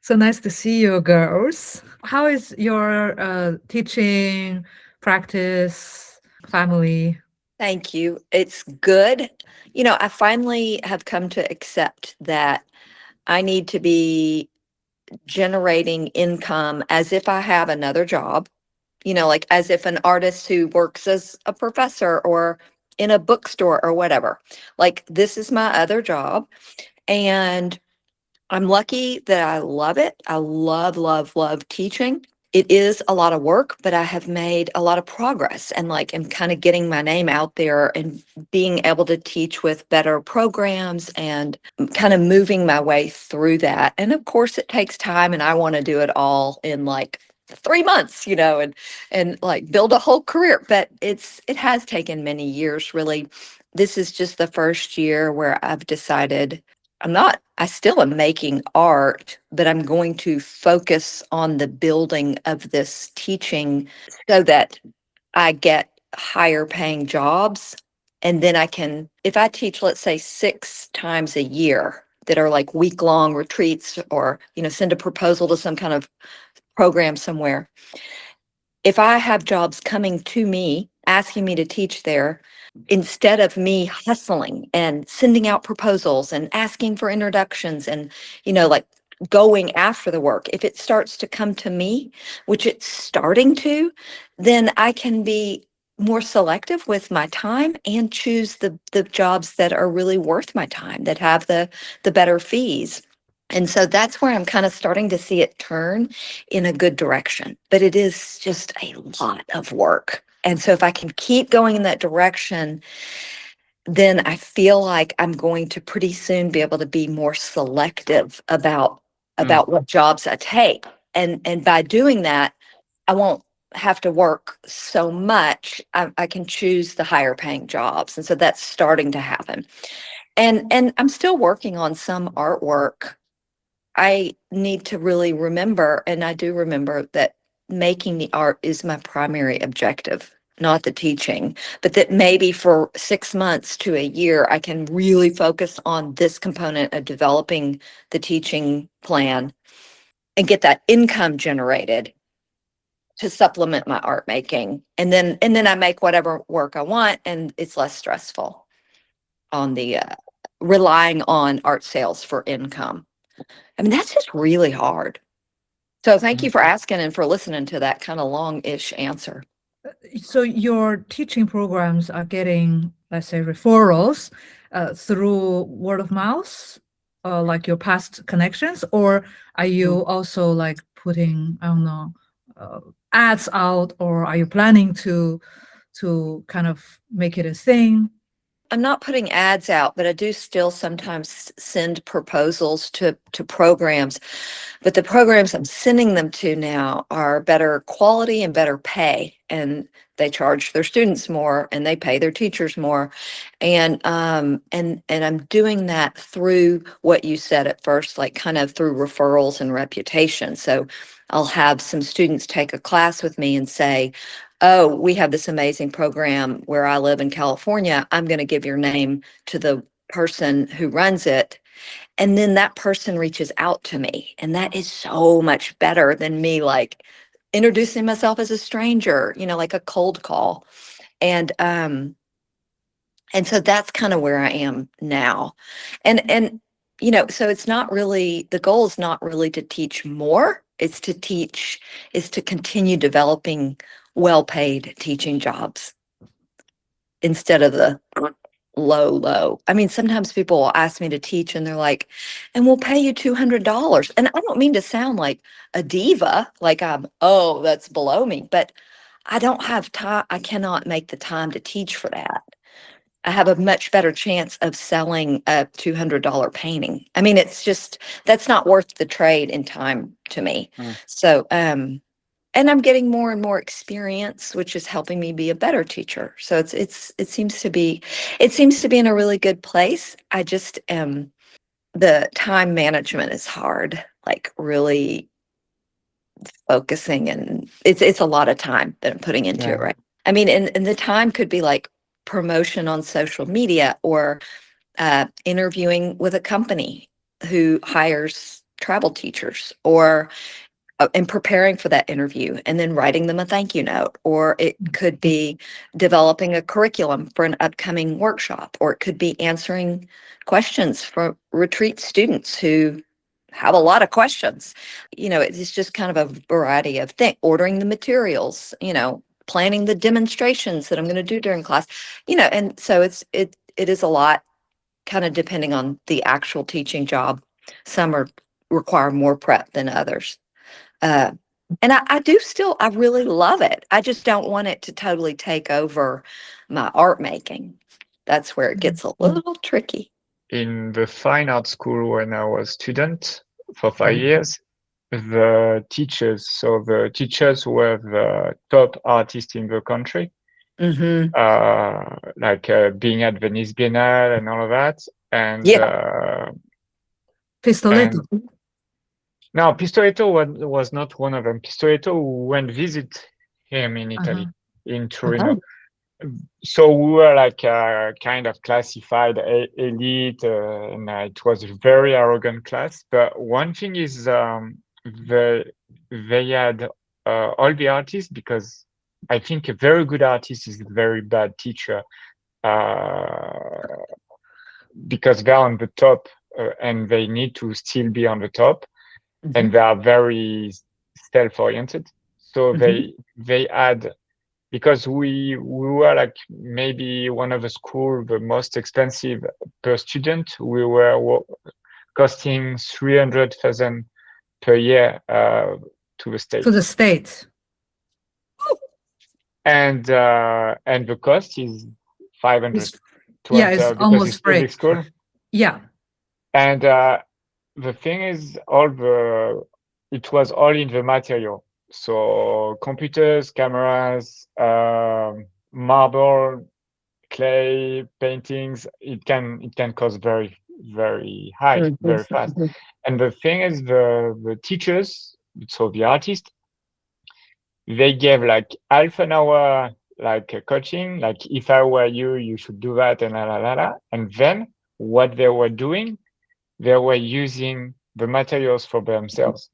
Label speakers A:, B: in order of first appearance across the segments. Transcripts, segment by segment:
A: So nice to see you, girls. How is your teaching practice, family?
B: Thank you. It's good. You know, I finally have come to accept that I need to be generating income as if I have another job, like as if an artist who works as a professor or in a bookstore or whatever. Like, this is my other job. And I'm lucky that I love it. I love, love, love teaching. It is a lot of work, but I have made a lot of progress and like am kind of getting my name out there and being able to teach with better programs and kind of moving my way through that. And of course it takes time and I want to do it all in like 3 months, and like build a whole career. But it has taken many years, really. This is just the first year where I've decided I still am making art, but I'm going to focus on the building of this teaching so that I get higher paying jobs. And then I can, if I teach, let's say 6 times a year that are like week-long retreats or, send a proposal to some kind of program somewhere. If I have jobs coming to me, asking me to teach there, instead of me hustling and sending out proposals and asking for introductions and, like going after the work, if it starts to come to me, which it's starting to, then I can be more selective with my time and choose the jobs that are really worth my time, that have the better fees. And so that's where I'm kind of starting to see it turn in a good direction. But it is just a lot of work. And so if I can keep going in that direction, then I feel like I'm going to pretty soon be able to be more selective about what jobs I take. And by doing that, I won't have to work so much. I can choose the higher paying jobs. And so that's starting to happen. And I'm still working on some artwork. I need to really remember, and I do remember, that making the art is my primary objective, not the teaching, but that maybe for 6 months to a year, I can really focus on this component of developing the teaching plan and get that income generated to supplement my art making. And then I make whatever work I want, and it's less stressful on the relying on art sales for income. I mean, that's just really hard. So thank you for asking and for listening to that kind of long-ish answer.
A: So your teaching programs are getting, let's say, referrals through word of mouth, like your past connections, or are you also like putting, I don't know, uh, ads out, or are you planning to kind of make it a thing?
B: I'm not putting ads out, but I do still sometimes send proposals to programs. But the programs I'm sending them to now are better quality and better pay, and they charge their students more and they pay their teachers more. And I'm doing that through what you said at first, like kind of through referrals and reputation. So I'll have some students take a class with me and say, oh, we have this amazing program where I live in California. I'm going to give your name to the person who runs it. And then that person reaches out to me. And that is so much better than me like introducing myself as a stranger, like a cold call. And so that's kind of where I am now. And so it's not really, the goal is not really to teach more. It's to continue developing well-paid teaching jobs instead of the low. I mean, sometimes people will ask me to teach and they're like, and we'll pay you $200. And I don't mean to sound like a diva, like that's below me, but I don't have time. I cannot make the time to teach for that. I have a much better chance of selling a $200 painting. I mean, that's not worth the trade in time to me. So, and I'm getting more and more experience, which is helping me be a better teacher. So it seems to be in a really good place. I just the time management is hard, like really focusing, and it's a lot of time that I'm putting into it, right? I mean, and the time could be like promotion on social media or interviewing with a company who hires travel teachers, or in preparing for that interview and then writing them a thank you note, or it could be developing a curriculum for an upcoming workshop, or it could be answering questions for retreat students who have a lot of questions. It's just kind of a variety of things, ordering the materials, planning the demonstrations that I'm going to do during class, and so it is a lot, kind of depending on the actual teaching job. Some require more prep than others. And I really love it. I just don't want it to totally take over my art making. That's where it gets a little tricky.
C: In the fine art school when I was student for 5 years, the teachers were the top artists in the country, being at Venice Biennale and all of that. And
A: Pistoletto.
C: No, Pistoletto was not one of them. Pistoletto went visit him in Italy, in Torino. So we were like kind of classified elite, and it was a very arrogant class. But one thing is they had all the artists, because I think a very good artist is a very bad teacher, because they're on the top and they need to still be on the top. And they are very self-oriented. So they had, because we were like maybe one of the school the most expensive per student. We were costing 300,000 per year to the state.
A: To the state.
C: And the cost is 500 to
A: yeah,
C: enter,
A: it's
C: because
A: almost
C: it's public
A: free.
C: school.
A: Yeah.
C: And the thing is, it was all in the material. So computers, cameras, marble, clay, paintings. It can cost very, very high, very fast. And the thing is, the teachers, so the artists, they gave like half an hour like coaching, like if I were you, you should do that, and and then what they were doing, they were using the materials for themselves.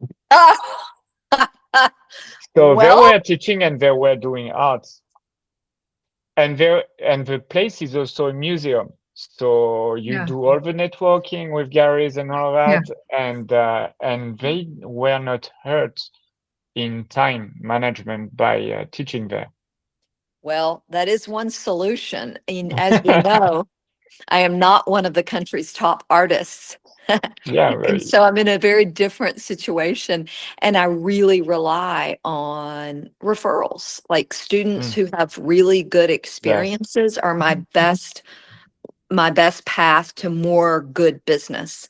C: So they were teaching and they were doing art. And the place is also a museum. So you do all the networking with galleries and all that. Yeah. And they were not hurt in time management by teaching there.
B: Well, that is one solution. And as you know, I am not one of the country's top artists.
C: Yeah,
B: and so I'm in a very different situation, and I really rely on referrals. Like students who have really good experiences are my best path to more good business.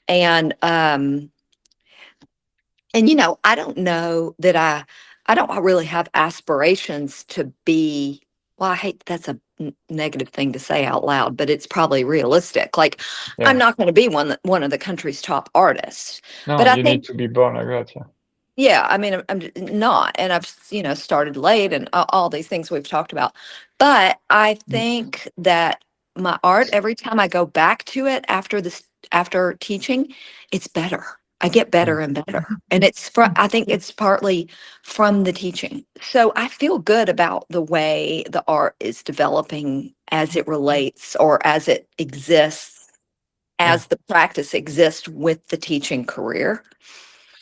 B: And I don't know that I don't really have aspirations to be, well, I hate that's a negative thing to say out loud, but it's probably realistic. Like, I'm not going to be one of the country's top artists.
C: No,
B: but I
C: you
B: think,
C: need to be born like that. Yeah.
B: Yeah, I mean, I'm not, and I've started late, and all these things we've talked about. But I think that my art, every time I go back to it after teaching, it's better. I get better and better, and I think it's partly from the teaching. So I feel good about the way the art is developing as it relates, or as it exists, as the practice exists with the teaching career.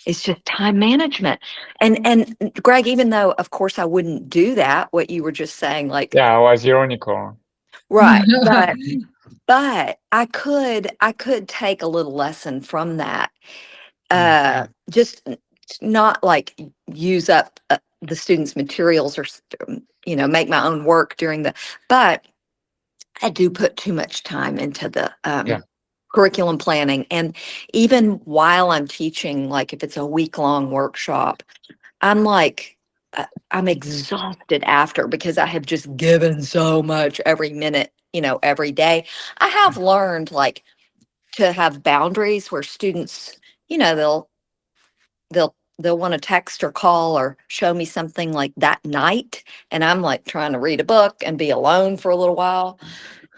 B: It's just time management. And Greg, even though, of course, I wouldn't do that, what you were just saying, like,
C: yeah, I was ironical.
B: Right. But I could take a little lesson from that. Just not like use up the students' materials, or make my own work but I do put too much time into the curriculum planning. And even while I'm teaching, like if it's a week-long workshop, I'm exhausted after, because I have just given so much every minute, every day. I have learned like to have boundaries where students, they'll want to text or call or show me something like that night, and I'm like trying to read a book and be alone for a little while.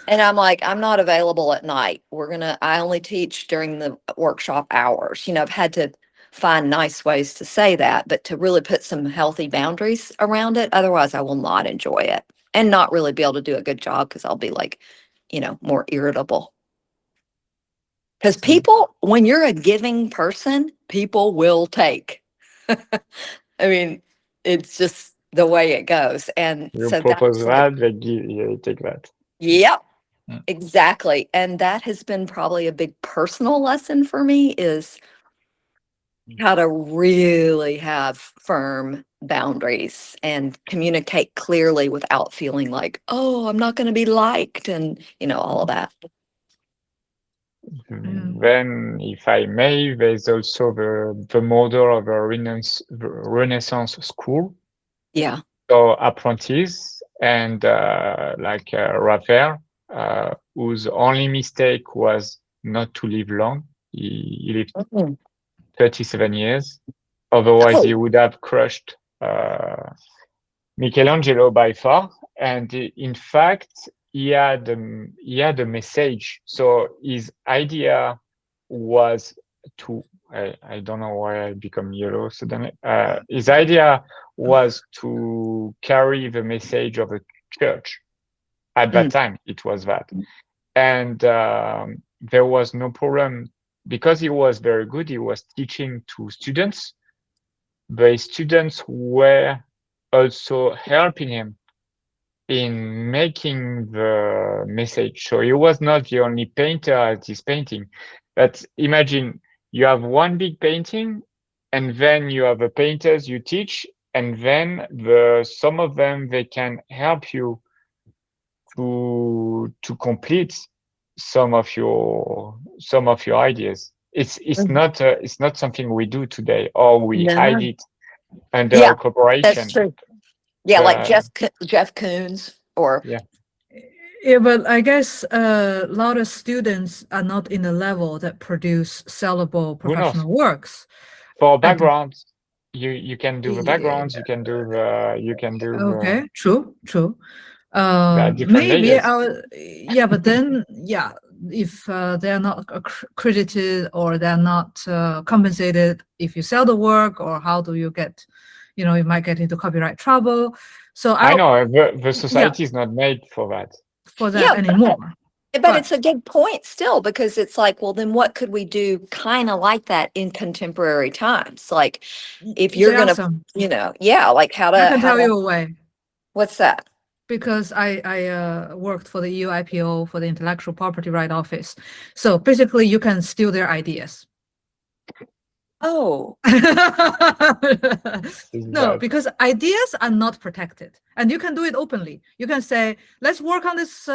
B: And I'm like, I'm not available at night. I only teach during the workshop hours. I've had to find nice ways to say that, but to really put some healthy boundaries around it. Otherwise, I will not enjoy it and not really be able to do a good job because I'll be like, more irritable. Because people, when you're a giving person, people will take. I mean, it's just the way it goes. And
C: You
B: so
C: propose
B: that's like,
C: that, they give you take that.
B: yep,
C: Mm.
B: exactly. And that has been probably a big personal lesson for me is how to really have firm boundaries and communicate clearly without feeling like, oh, I'm not going to be liked and, all of that.
C: Then, if I may, there's also the model of a Renaissance school.
B: Yeah.
C: So apprentice and Raphael, whose only mistake was not to live long. He lived 37 years. Otherwise, he would have crushed Michelangelo by far. And in fact, he had a message. So his idea was to, I don't know why I become yellow suddenly. His idea was to carry the message of a church. At that time, it was that. And there was no problem because he was very good. He was teaching to students. The students were also helping him in making the message. So he was not the only painter at this painting. But imagine you have one big painting, and then you have the painters you teach, and then some of them they can help you to complete some of your ideas. It's not something we do today, or we hide it under
B: Yeah,
C: cooperation.
B: that's true. Yeah, like Jeff Koons or
A: Yeah, but I guess a lot of students are not in the level that produce sellable professional works.
C: For backgrounds, you can do the backgrounds. You can do
A: Okay, true.
C: different
A: Maybe
C: layers.
A: but then if they're not credited or they're not compensated if you sell the work, or how do you get, you might get into copyright trouble. So
C: I know the society is not made for that.
A: Anymore.
B: But it's a good point still, because it's like, well, then what could we do kind of like that in contemporary times? Like if you're going to, like how to...
A: I can tell you a way.
B: What's that?
A: Because I worked for the EU IPO for the Intellectual Property Right Office. So basically you can steal their ideas.
B: Oh.
A: No, because ideas are not protected, and you can do it openly. You can say, let's work on this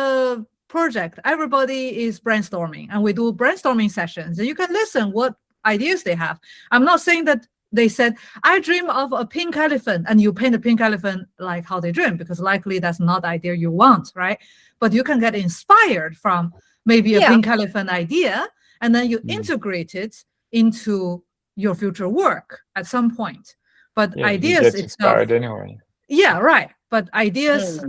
A: project. Everybody is brainstorming, and we do brainstorming sessions, and you can listen what ideas they have. I'm not saying that they said, I dream of a pink elephant, and you paint a pink elephant like how they dream, because likely that's not the idea you want, right? But you can get inspired from maybe a pink elephant idea, and then you integrate it into your future work at some point. But ideas itself,
C: anyway.
A: Yeah, right. But ideas,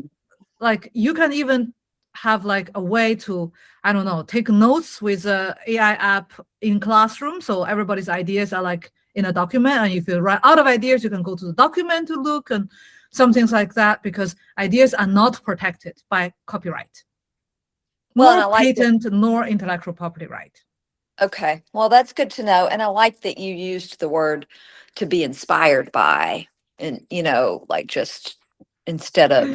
A: like you can even have like a way to, I don't know, take notes with a AI app in classroom. So everybody's ideas are like in a document, and if you run out of ideas, you can go to the document to look and some things like that, because ideas are not protected by copyright. Nor patent, nor intellectual property right.
B: Okay, well, that's good to know. And I like that you used the word to be inspired by, and, like just instead of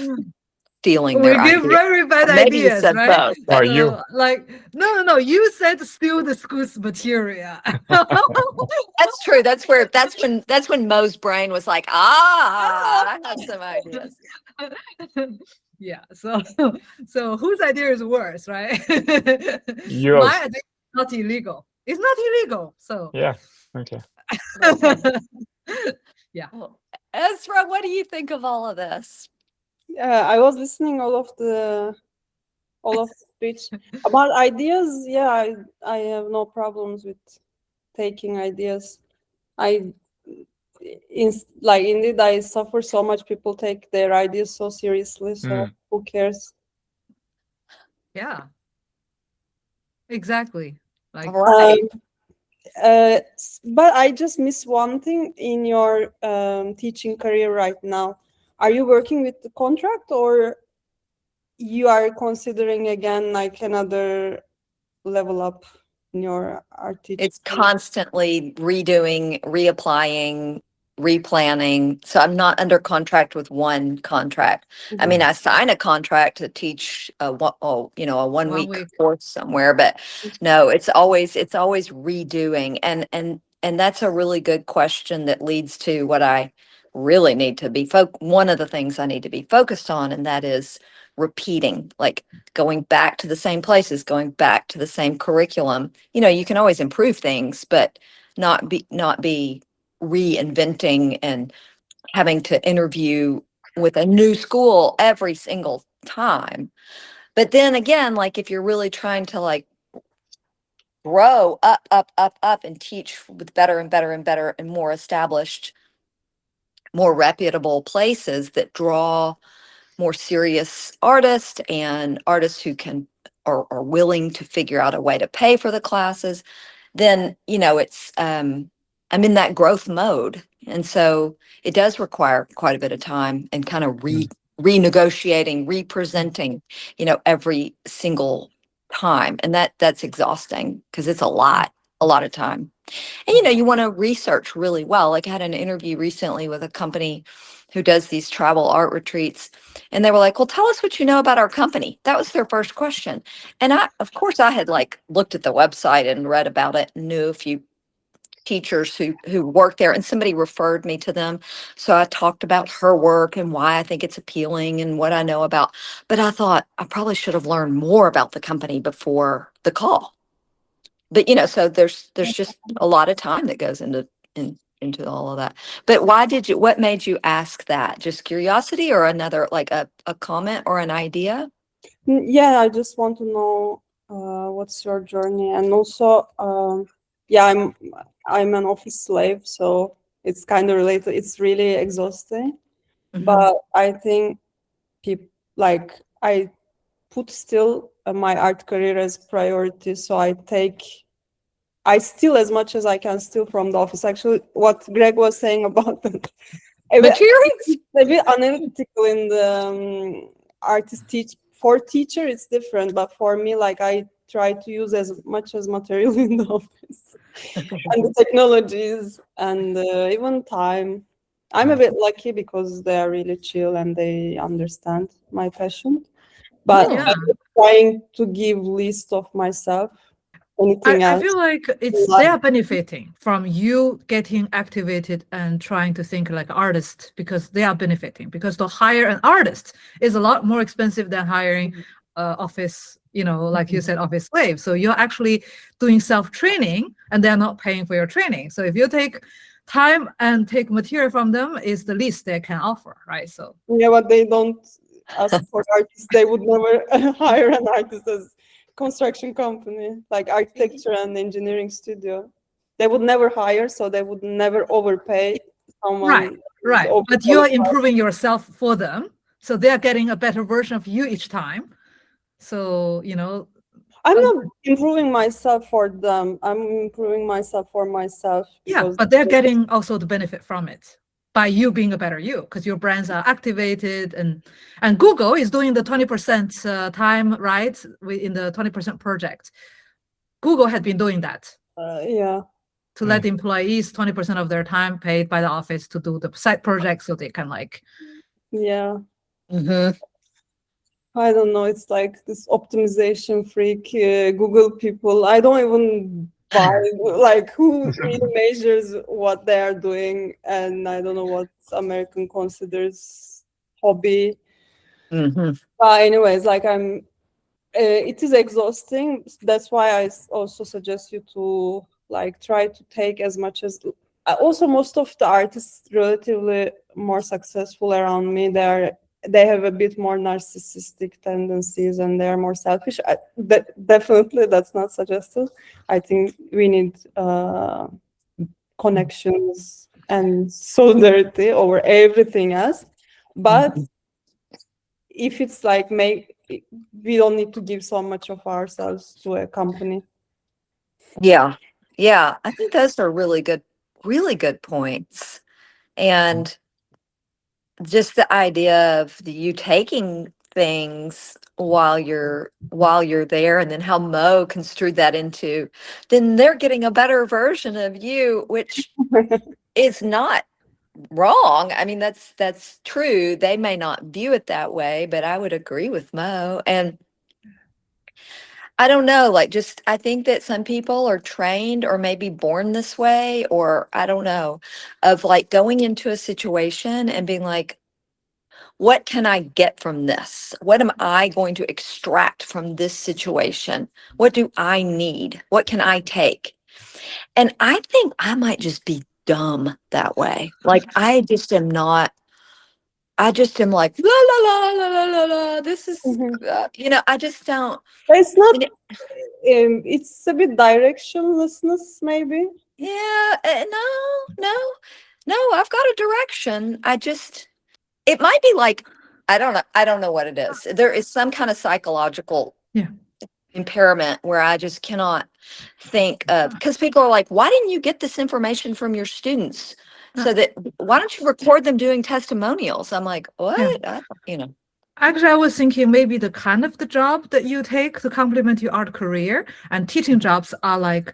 B: stealing their
A: ideas. We give very bad ideas, right?
C: Or you.
A: Like, no, you said steal the school's material.
B: That's true. That's when Mo's brain was like, I have some ideas.
A: Yeah, so whose idea is worse, right?
C: Yours.
A: My idea is not illegal. It's not illegal. So
C: yeah, okay.
A: Yeah.
B: Well, Esra, what do you think of all of this?
D: I was listening all of the speech about ideas. Yeah, I have no problems with taking ideas. Indeed, I suffer so much. People take their ideas so seriously. So who cares?
A: Yeah. Exactly. Like,
B: Right.
D: But I just miss one thing in your teaching career right now. Are you working with the contract, or you are considering again like another level up in your art teaching?
B: It's constantly redoing, reapplying, replanning. So I'm not under contract with one contract. I mean, I sign a contract to teach a 1 week
A: week.
B: course somewhere, but no, it's always redoing. And that's a really good question that leads to what I really need to be one of the things I need to be focused on, and that is repeating, like going back to the same places, going back to the same curriculum. You know, you can always improve things, but not be reinventing and having to interview with a new school every single time. But then again, like if you're really trying to like grow up and teach with better and better and better and more established, more reputable places that draw more serious artists and artists who are willing to figure out a way to pay for the classes, then, you know, it's, I'm in that growth mode. And so it does require quite a bit of time and kind of renegotiating, representing, you know, every single time. And that's exhausting because it's a lot of time. And, you know, you want to research really well. Like I had an interview recently with a company who does these travel art retreats. And they were like, well, tell us what you know about our company. That was their first question. And of course, I had like looked at the website and read about it and knew a few teachers who worked there, and somebody referred me to them. So I talked about her work and why I think it's appealing and what I know about. But I thought I probably should have learned more about the company before the call. But, you know, so there's just a lot of time that goes into all of that. But what made you ask that? Just curiosity, or another, like a comment or an idea?
D: Yeah, I just want to know what's your journey, and also, yeah, I'm an office slave, so it's kind of related. It's really exhausting, but I think I put still my art career as priority, so I steal as much as I can steal from the office. Actually, what Greg was saying about the
B: Materials?
D: a bit analytical in the artist for teacher, it's different, but for me, like I try to use as much as material in the office and the technologies and even time. I'm a bit lucky because they are really chill and they understand my passion, but
A: Yeah.
D: I'm trying to give least of myself. Anything else?
A: I feel like they are benefiting from you getting activated and trying to think like artist, because they are benefiting, because to hire an artist is a lot more expensive than hiring office, you know, like you said, office slave. So you're actually doing self-training and they're not paying for your training. So if you take time and take material from them, is the least they can offer, right? So
D: yeah, but they don't ask for artists. They would never hire an artist as construction company, like architecture and engineering studio. They would never hire, so they would never overpay someone.
A: Right. But you're improving yourself for them, so they're getting a better version of you each time. So, you know,
D: I'm not improving myself for them. I'm improving myself for myself.
A: Yeah, but they're getting also the benefit from it by you being a better you, because your brands are activated, and Google is doing the 20% time, right, in the 20% project. Google had been doing that.
D: Yeah.
A: To let employees 20% of their time paid by the office to do the side project, so they can like.
D: Yeah. I don't know. It's like this optimization freak Google people. I don't even buy like who really measures what they are doing, and I don't know what American considers hobby. Anyways, like it is exhausting. That's why I also suggest you to like try to take as much as. Also, most of the artists relatively more successful around me, they have a bit more narcissistic tendencies and they're more selfish. Definitely, that's not suggested. I think we need connections and solidarity over everything else. But if it's like we don't need to give so much of ourselves to a company.
B: Yeah. Yeah. I think those are really good points. And just the idea of you taking things while you're there, and then how Mo construed that into, then they're getting a better version of you, which is not wrong. I mean, that's true. They may not view it that way, but I would agree with Mo. And I don't know, like, just I think that some people are trained or maybe born this way, or I don't know, of like going into a situation and being like, what can I get from this? What am I going to extract from this situation? What do I need? What can I take? And I think I might just be dumb that way. Like, I just am like, la, la, la, la, la, la, la. This is, I just don't.
D: But it's not,
B: you know,
D: it's a bit directionlessness, maybe.
B: Yeah, no, I've got a direction. It might be like, I don't know what it is. There is some kind of psychological impairment where I just cannot think of, because people are like, why didn't you get this information from your students? So that, why don't you record them doing testimonials? I'm like, what?
A: Actually, I was thinking maybe the kind of the job that you take to complement your art career, and teaching jobs are like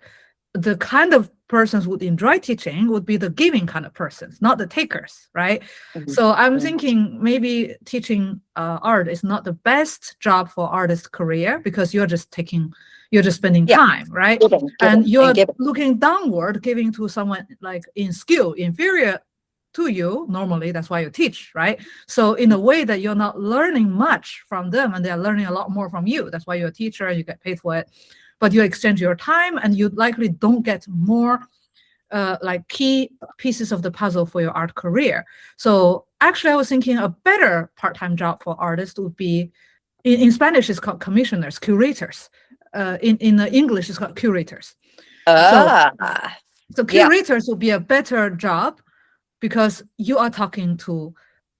A: the kind of persons would enjoy teaching would be the giving kind of persons, not the takers, right? So I'm thinking maybe teaching art is not the best job for artist career, because you're just spending time, right? And you're looking downward, giving to someone like in skill inferior to you. Normally, that's why you teach, right? So in a way that you're not learning much from them, and they're learning a lot more from you. That's why you're a teacher and you get paid for it. But you exchange your time, and you likely don't get more like key pieces of the puzzle for your art career. So actually, I was thinking a better part-time job for artists would be, in Spanish, it's called commissioners, curators. In English, it's called curators. So curators would be a better job, because you are talking to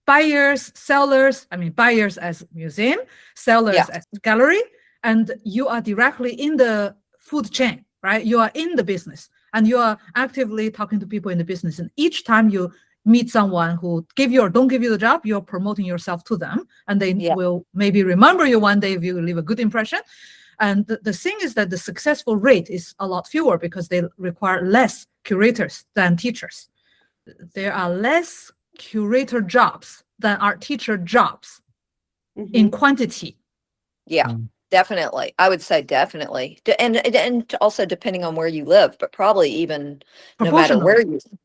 A: buyers, sellers, buyers as museum, sellers as gallery, and you are directly in the food chain, right? You are in the business, and you are actively talking to people in the business. And each time you meet someone who give you or don't give you the job, you're promoting yourself to them, and they will maybe remember you one day if you leave a good impression. And the thing is that the successful rate is a lot fewer, because they require less curators than teachers. There are less curator jobs than art teacher jobs in quantity.
B: Definitely. I would say definitely. And also depending on where you live, but probably even no matter where you live.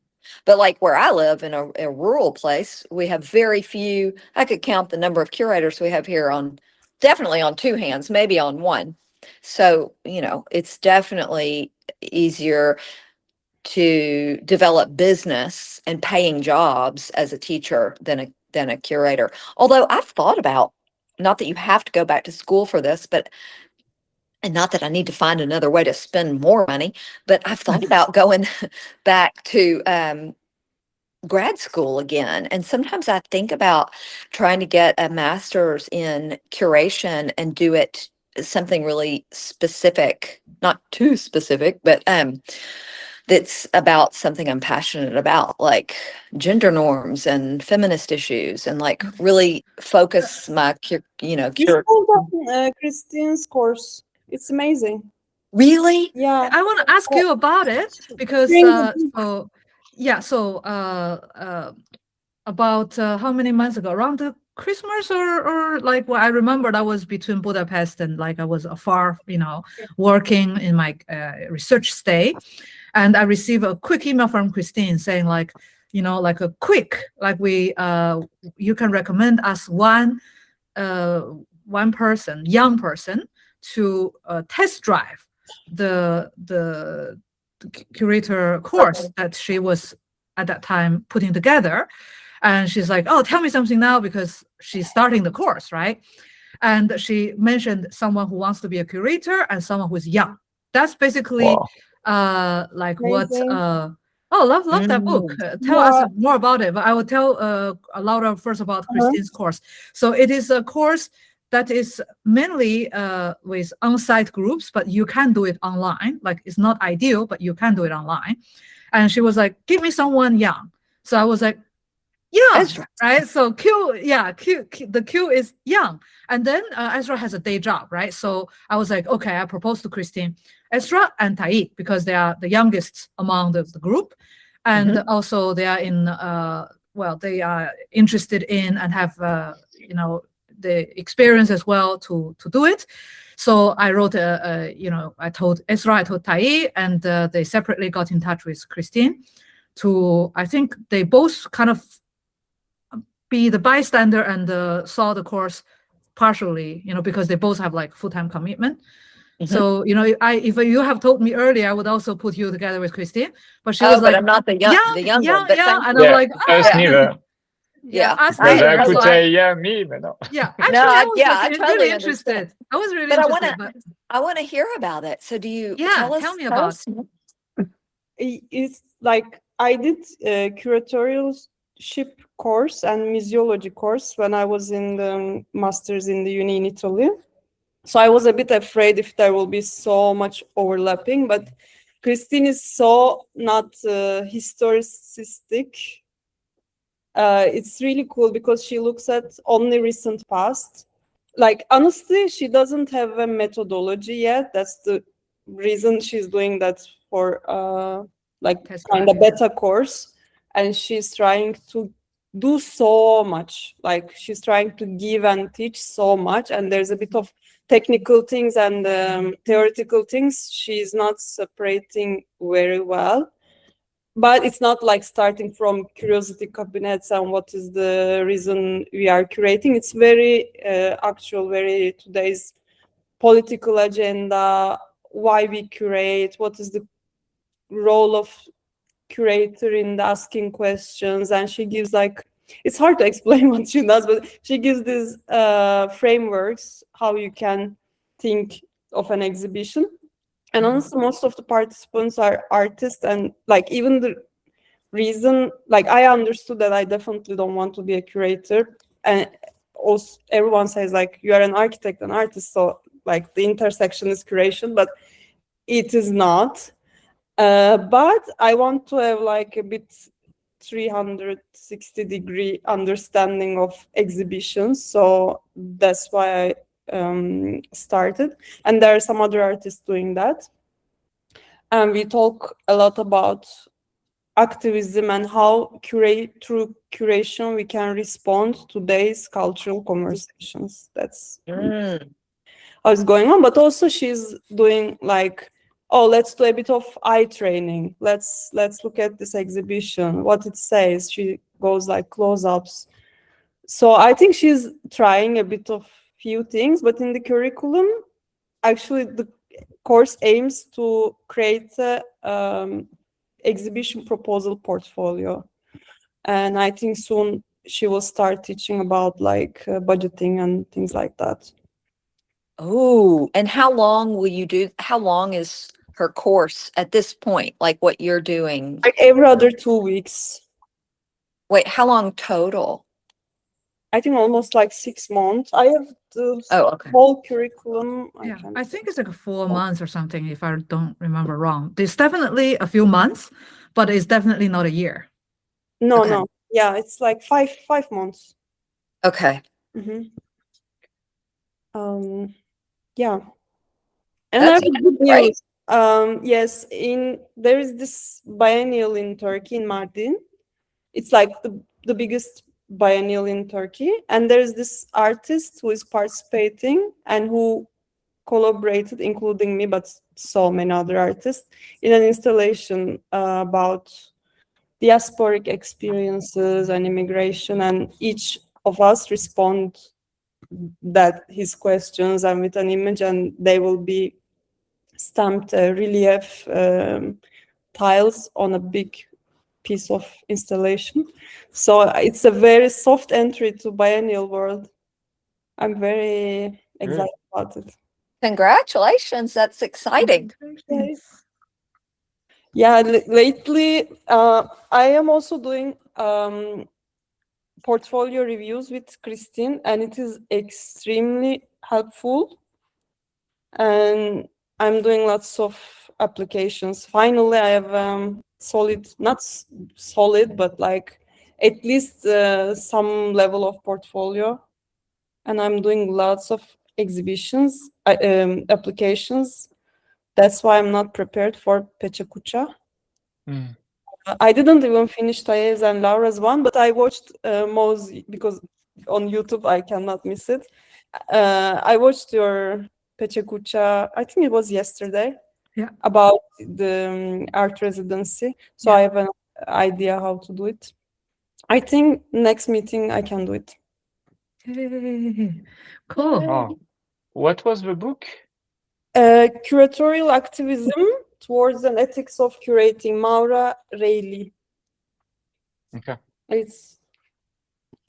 B: But like where I live in a rural place, we have very few. I could count the number of curators we have here definitely on two hands, maybe on one. So, it's definitely easier to develop business and paying jobs as a teacher than a curator. Although I've thought about, not that you have to go back to school for this, and not that I need to find another way to spend more money, but I've thought about going back to grad school again. And sometimes I think about trying to get a master's in curation and do it something really specific, not too specific, but that's about something I'm passionate about, like gender norms and feminist issues, and like really focus my,
D: You should go Christine's course. It's amazing.
B: Really?
D: Yeah.
A: I want to ask you about it, because about how many months ago, around the Christmas or like, well, I remember I was between Budapest and like I was afar, working in my research stay, and I received a quick email from Christine saying like, like a quick, like you can recommend us one person, young person, to test drive the curator course that she was at that time putting together. And she's like, oh, tell me something now, because she's starting the course, right? And she mentioned someone who wants to be a curator and someone who is young. That's basically like amazing. Love that book. Tell us more about it. But I will tell Laura first about Christine's course. So it is a course that is mainly with on-site groups, but you can do it online. Like it's not ideal, but you can do it online. And she was like, give me someone young. So I was like, young,
B: Esra.
A: right? So the Q is young. And then Esra has a day job, right? So I was like, okay, I proposed to Christine, Esra and Tai, because they are the youngest among the group. And also they are in, well, they are interested in and have, you know, the experience as well to do it. So I wrote I told Esra, I told Tai, and they separately got in touch with Christine to, I think they both kind of be the bystander and saw the course partially, you know, because they both have like full-time commitment. So, you know, if you have told me earlier, I would also put you together with Christine, but she was
B: but
A: like,
B: I'm not the young one. But thank
A: and
B: you.
A: I'm like,
C: us neither.
A: us
C: Because
A: neither.
C: I could
A: So
C: say, yeah, me, but no.
A: yeah, actually, I was
B: I
A: like,
B: totally
A: really
B: understand.
A: interested. I was really
B: But
A: interested.
B: I want to hear about it. So do you
A: Tell me about
B: us?
D: It's like I did a curatorialship course and museology course when I was in the master's in the uni in Italy. So I was a bit afraid if there will be so much overlapping, but Christine is so not historicistic. It's really cool because she looks at only recent past. Like, honestly, she doesn't have a methodology yet. That's the reason she's doing that for like kind of beta course. And she's trying to do so much. Like, she's trying to give and teach so much. And there's a bit of technical things and theoretical things she's not separating very well. But it's not like starting from curiosity cabinets and what is the reason we are curating. It's very actual, very today's political agenda, why we curate, what is the role of curator in the asking questions. And she gives like, it's hard to explain what she does, but she gives these frameworks, how you can think of an exhibition. And honestly, most of the participants are artists, and like even the reason, like I understood that I definitely don't want to be a curator, and also everyone says like you are an architect and artist, so like the intersection is curation, but it is not. But I want to have like a bit 360-degree understanding of exhibitions, so that's why I started, and there are some other artists doing that, and we talk a lot about activism and how through curation we can respond to today's cultural conversations. That's how it's going on. But also she's doing like, oh, let's do a bit of eye training, let's look at this exhibition, what it says. She goes like close-ups. So I think she's trying a bit of few things, but in the curriculum, actually the course aims to create a exhibition proposal portfolio. And I think soon she will start teaching about like budgeting and things like that.
B: Oh, and how long will you do? How long is her course at this point? Like what you're doing?
D: Like every other 2 weeks.
B: Wait, how long total?
D: I think almost like 6 months. I have the whole curriculum.
A: I think it's like 4 months or something, if I don't remember wrong. There's definitely a few months, but it's definitely not a year.
D: No. Yeah, it's like 5 months.
B: Okay.
D: Yeah. And I have good news. Yes, there is this biennial in Turkey, in Mardin. It's like the biggest biennial in Turkey, and there's this artist who is participating and who collaborated, including me, but so many other artists, in an installation about diasporic experiences and immigration, and each of us respond that his questions and with an image, and they will be stamped relief tiles on a big piece of installation. So it's a very soft entry to biennial world. I'm very excited about it.
B: Congratulations, that's exciting.
D: Yeah, lately I am also doing portfolio reviews with Christine, and it is extremely helpful. And I'm doing lots of applications. Finally, I have solid, not solid, but like at least some level of portfolio. And I'm doing lots of exhibitions, applications. That's why I'm not prepared for Pechakucha.
C: Mm.
D: I didn't even finish Taye's and Laura's one, but I watched Mo's, because on YouTube I cannot miss it. I watched your Pechakucha, I think it was yesterday, about the art residency. So I have an idea how to do it. I think next meeting I can do it.
A: Hey, cool.
C: Oh. What was the book?
D: Curatorial Activism Towards an Ethics of Curating, Maura Reilly.
C: Okay.
D: It's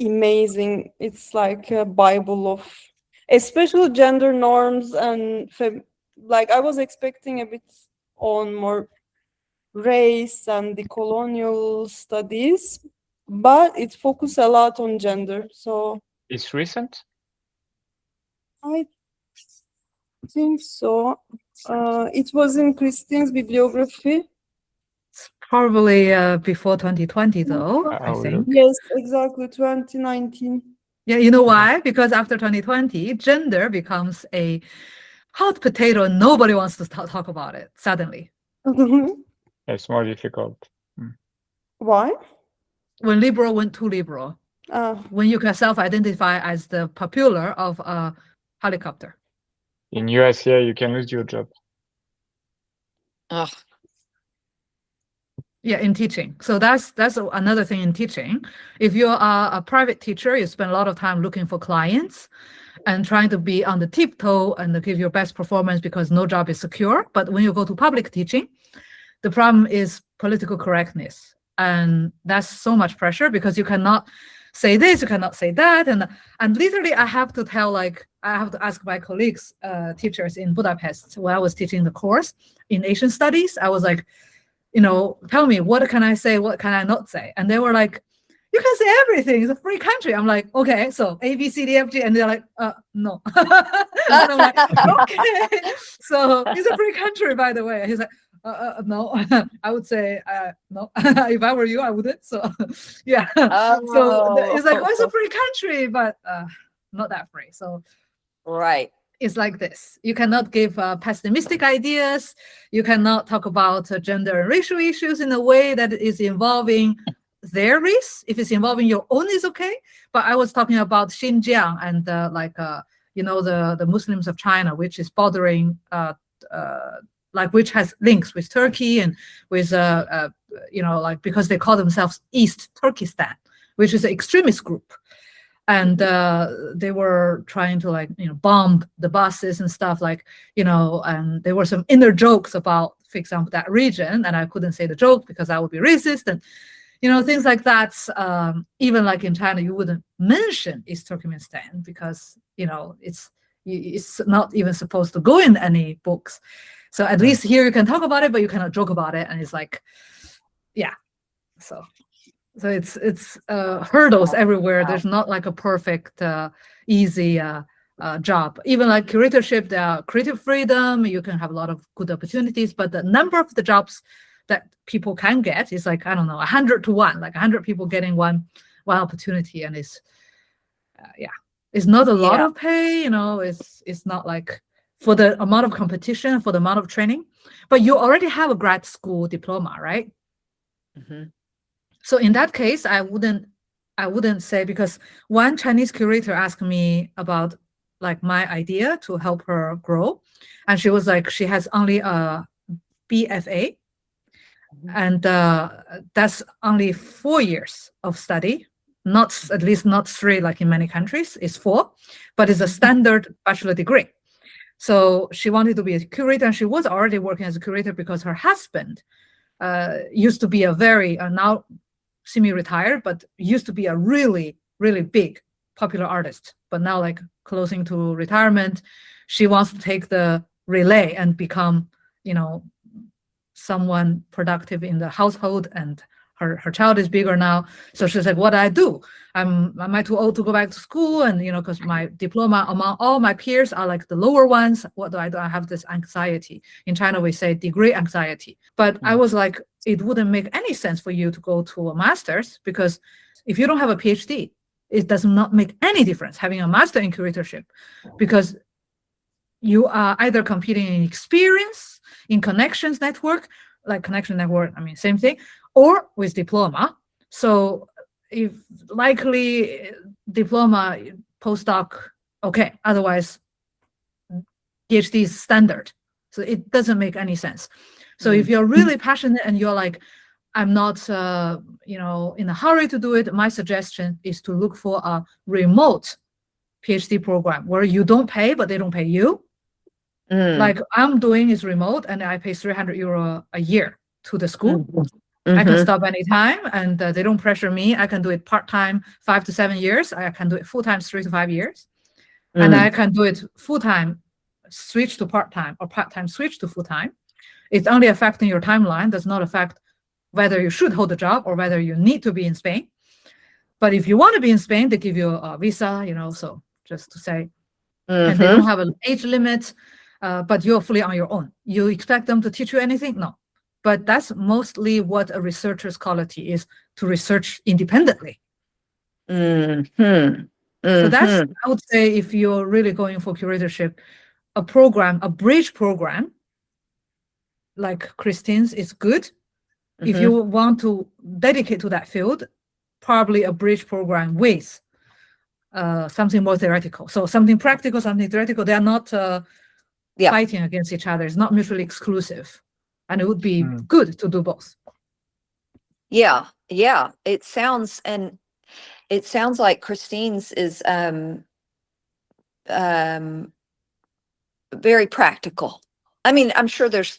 D: amazing. It's like a Bible of, especially gender norms and like I was expecting a bit on more race and decolonial studies, but it focuses a lot on gender. So
C: It's recent?
D: I think so. It was in Christine's bibliography.
A: It's probably before 2020 though, I
C: Oh,
A: think.
C: look.
D: Yes, exactly, 2019.
A: Yeah, you know why? Because after 2020, gender becomes a hot potato and nobody wants to talk about it suddenly.
C: It's more difficult.
D: Why?
A: When liberal went too liberal, when you can self-identify as the popular of a helicopter.
C: In US, yeah, you can lose your job.
B: Ugh.
A: Yeah, in teaching. So that's another thing in teaching. If you are a private teacher, you spend a lot of time looking for clients and trying to be on the tiptoe and give your best performance because no job is secure. But when you go to public teaching, the problem is political correctness. And that's so much pressure because you cannot say this, you cannot say that. And literally I have to tell, like, I have to ask my colleagues, teachers in Budapest, when I was teaching the course in Asian studies, I was like, you know, tell me, what can I say? What can I not say? And they were like, you can say everything. It's a free country. I'm like, okay, so A, B, C, D, F, G. And they're like, no. And I'm like, okay. So it's a free country, by the way. He's like, no. I would say, no. If I were you, I wouldn't. So yeah. So it's like, oh, it's a free country, but not that free. So
B: Right.
A: it's like this. You cannot give pessimistic ideas. You cannot talk about gender and racial issues in a way that is involving their race. If it's involving your own, is okay. But I was talking about Xinjiang and you know, the Muslims of China, which is bordering, like which has links with Turkey and with, you know, like because they call themselves East Turkestan, which is an extremist group. And they were trying to, like, you know, bomb the buses and stuff, like, you know, and there were some inner jokes about, for example, that region. And I couldn't say the joke because I would be racist and, you know, things like that. Even like in China, you wouldn't mention East Turkmenistan because, you know, it's not even supposed to go in any books. So at least here you can talk about it, but you cannot joke about it. And it's like, yeah. So it's hurdles everywhere. There's not like a perfect, easy job. Even like curatorship, the creative freedom, you can have a lot of good opportunities, but the number of the jobs that people can get is like, I don't know, 100 to 1, like 100 people getting one opportunity, and it's it's not a lot of pay, you know. It's not like for the amount of competition, for the amount of training, but you already have a grad school diploma, right?
B: Mm-hmm.
A: So in that case, I wouldn't say, because one Chinese curator asked me about like my idea to help her grow, and she was like, she has only a BFA, and that's only 4 years of study, at least not 3 like in many countries. It's 4, but it's a standard bachelor degree. So she wanted to be a curator, and she was already working as a curator because her husband used to be a very now semi-retired, but used to be a really, really big popular artist, but now like closing to retirement. She wants to take the relay and become, you know, someone productive in the household and her child is bigger now. So she's like, what do I do? Am I too old to go back to school? And, you know, because my diploma among all my peers are like the lower ones. What do? I have this anxiety. In China, we say degree anxiety. But I was like, it wouldn't make any sense for you to go to a master's, because if you don't have a PhD, it does not make any difference having a master in curatorship, because you are either competing in experience, in connections network, like connection network, I mean, same thing, or with diploma. So if likely diploma, postdoc, okay, otherwise PhD is standard. So it doesn't make any sense. So if you're really passionate and you're like, I'm not, you know, in a hurry to do it, my suggestion is to look for a remote PhD program where you don't pay, but they don't pay you. Like I'm doing is remote, and I pay 300 euro a year to the school. I can stop anytime, and they don't pressure me. I can do it part-time, 5 to 7 years. I can do it full-time, 3 to 5 years. And I can do it full-time, switch to part-time, or part-time, switch to full-time. It's only affecting your timeline, does not affect whether you should hold a job or whether you need to be in Spain. But if you want to be in Spain, they give you a visa, you know, so just to say, and they don't have an age limit, but you're fully on your own. You expect them to teach you anything? No. But that's mostly what a researcher's quality is, to research independently. So that's, I would say, if you're really going for curatorship, a program, a bridge program, like Christine's is good. If you want to dedicate to that field, probably a bridge program with something more theoretical. So something practical, something theoretical, they are not fighting against each other. It's not mutually exclusive. And it would be good to do both.
B: Yeah. It sounds like Christine's is very practical. I mean, I'm sure there's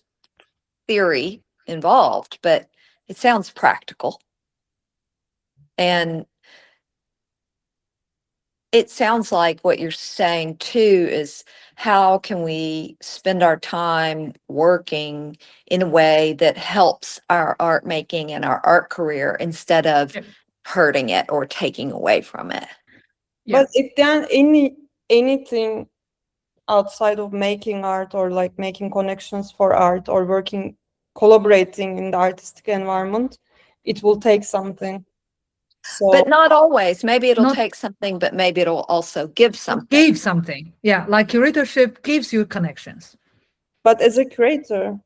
B: theory involved, but it sounds practical. And it sounds like what you're saying too is, how can we spend our time working in a way that helps our art making and our art career instead of hurting it or taking away from it.
D: But if then anything outside of making art, or like making connections for art, or collaborating in the artistic environment, it will take something. So,
B: but not always. Maybe it'll take something, but maybe it'll also give something.
A: Give something. Yeah, like curatorship gives you connections.
D: But as a curator,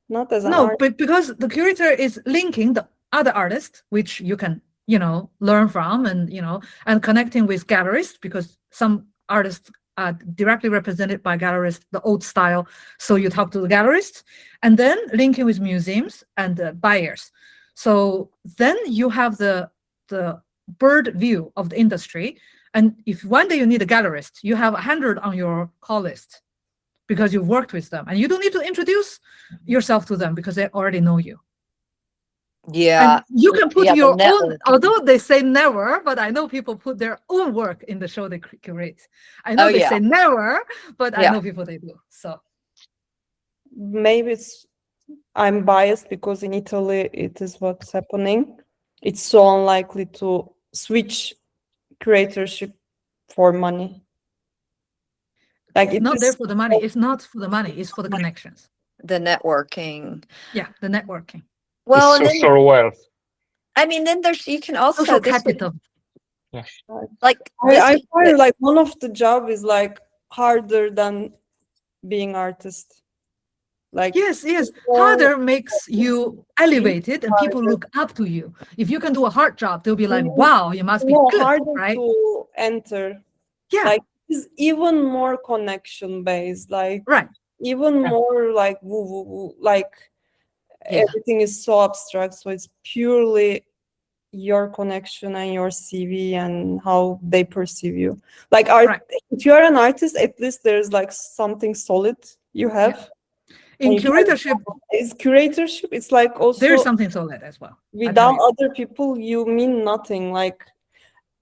D: not as an artist.
A: But because the curator is linking the other artists, which you can, you know, learn from, and, you know, and connecting with gallerists, because some artists are directly represented by gallerists, the old style. So you talk to the gallerists, and then linking with museums and buyers. So then you have the bird view of the industry. And if one day you need a gallerist, you have 100 on your call list because you've worked with them, and you don't need to introduce yourself to them because they already know you.
B: Yeah.
A: And you can put your own,
B: networking.
A: although they say never, but I know people put their own work in the show they curate. I know they say never, but I know people they do. So
D: maybe I'm biased because in Italy it is what's happening. It's so unlikely to switch curatorship for money. Like
A: it's not there for the money. It's not for the money. It's for the connections.
B: The networking.
A: Yeah, the networking.
B: Well,
C: the social wealth.
B: I mean, then you can also
A: social capital.
B: Like
D: I find like one of the job is like harder than being artist. Like
A: yes, harder makes you elevated, and people look up to you. If you can do a hard job, they'll be like, "Wow, you must be good."
D: Harder
A: right?
D: to enter.
A: Yeah,
D: like it's even more connection based. Like even more like woo woo woo. Like everything is so abstract, so it's purely your connection and your CV and how they perceive you. Like if you're an artist, at least there's like something solid you have.
A: In curatorship,
D: it's like also
A: there's something solid as well.
D: Without other people, you mean nothing. Like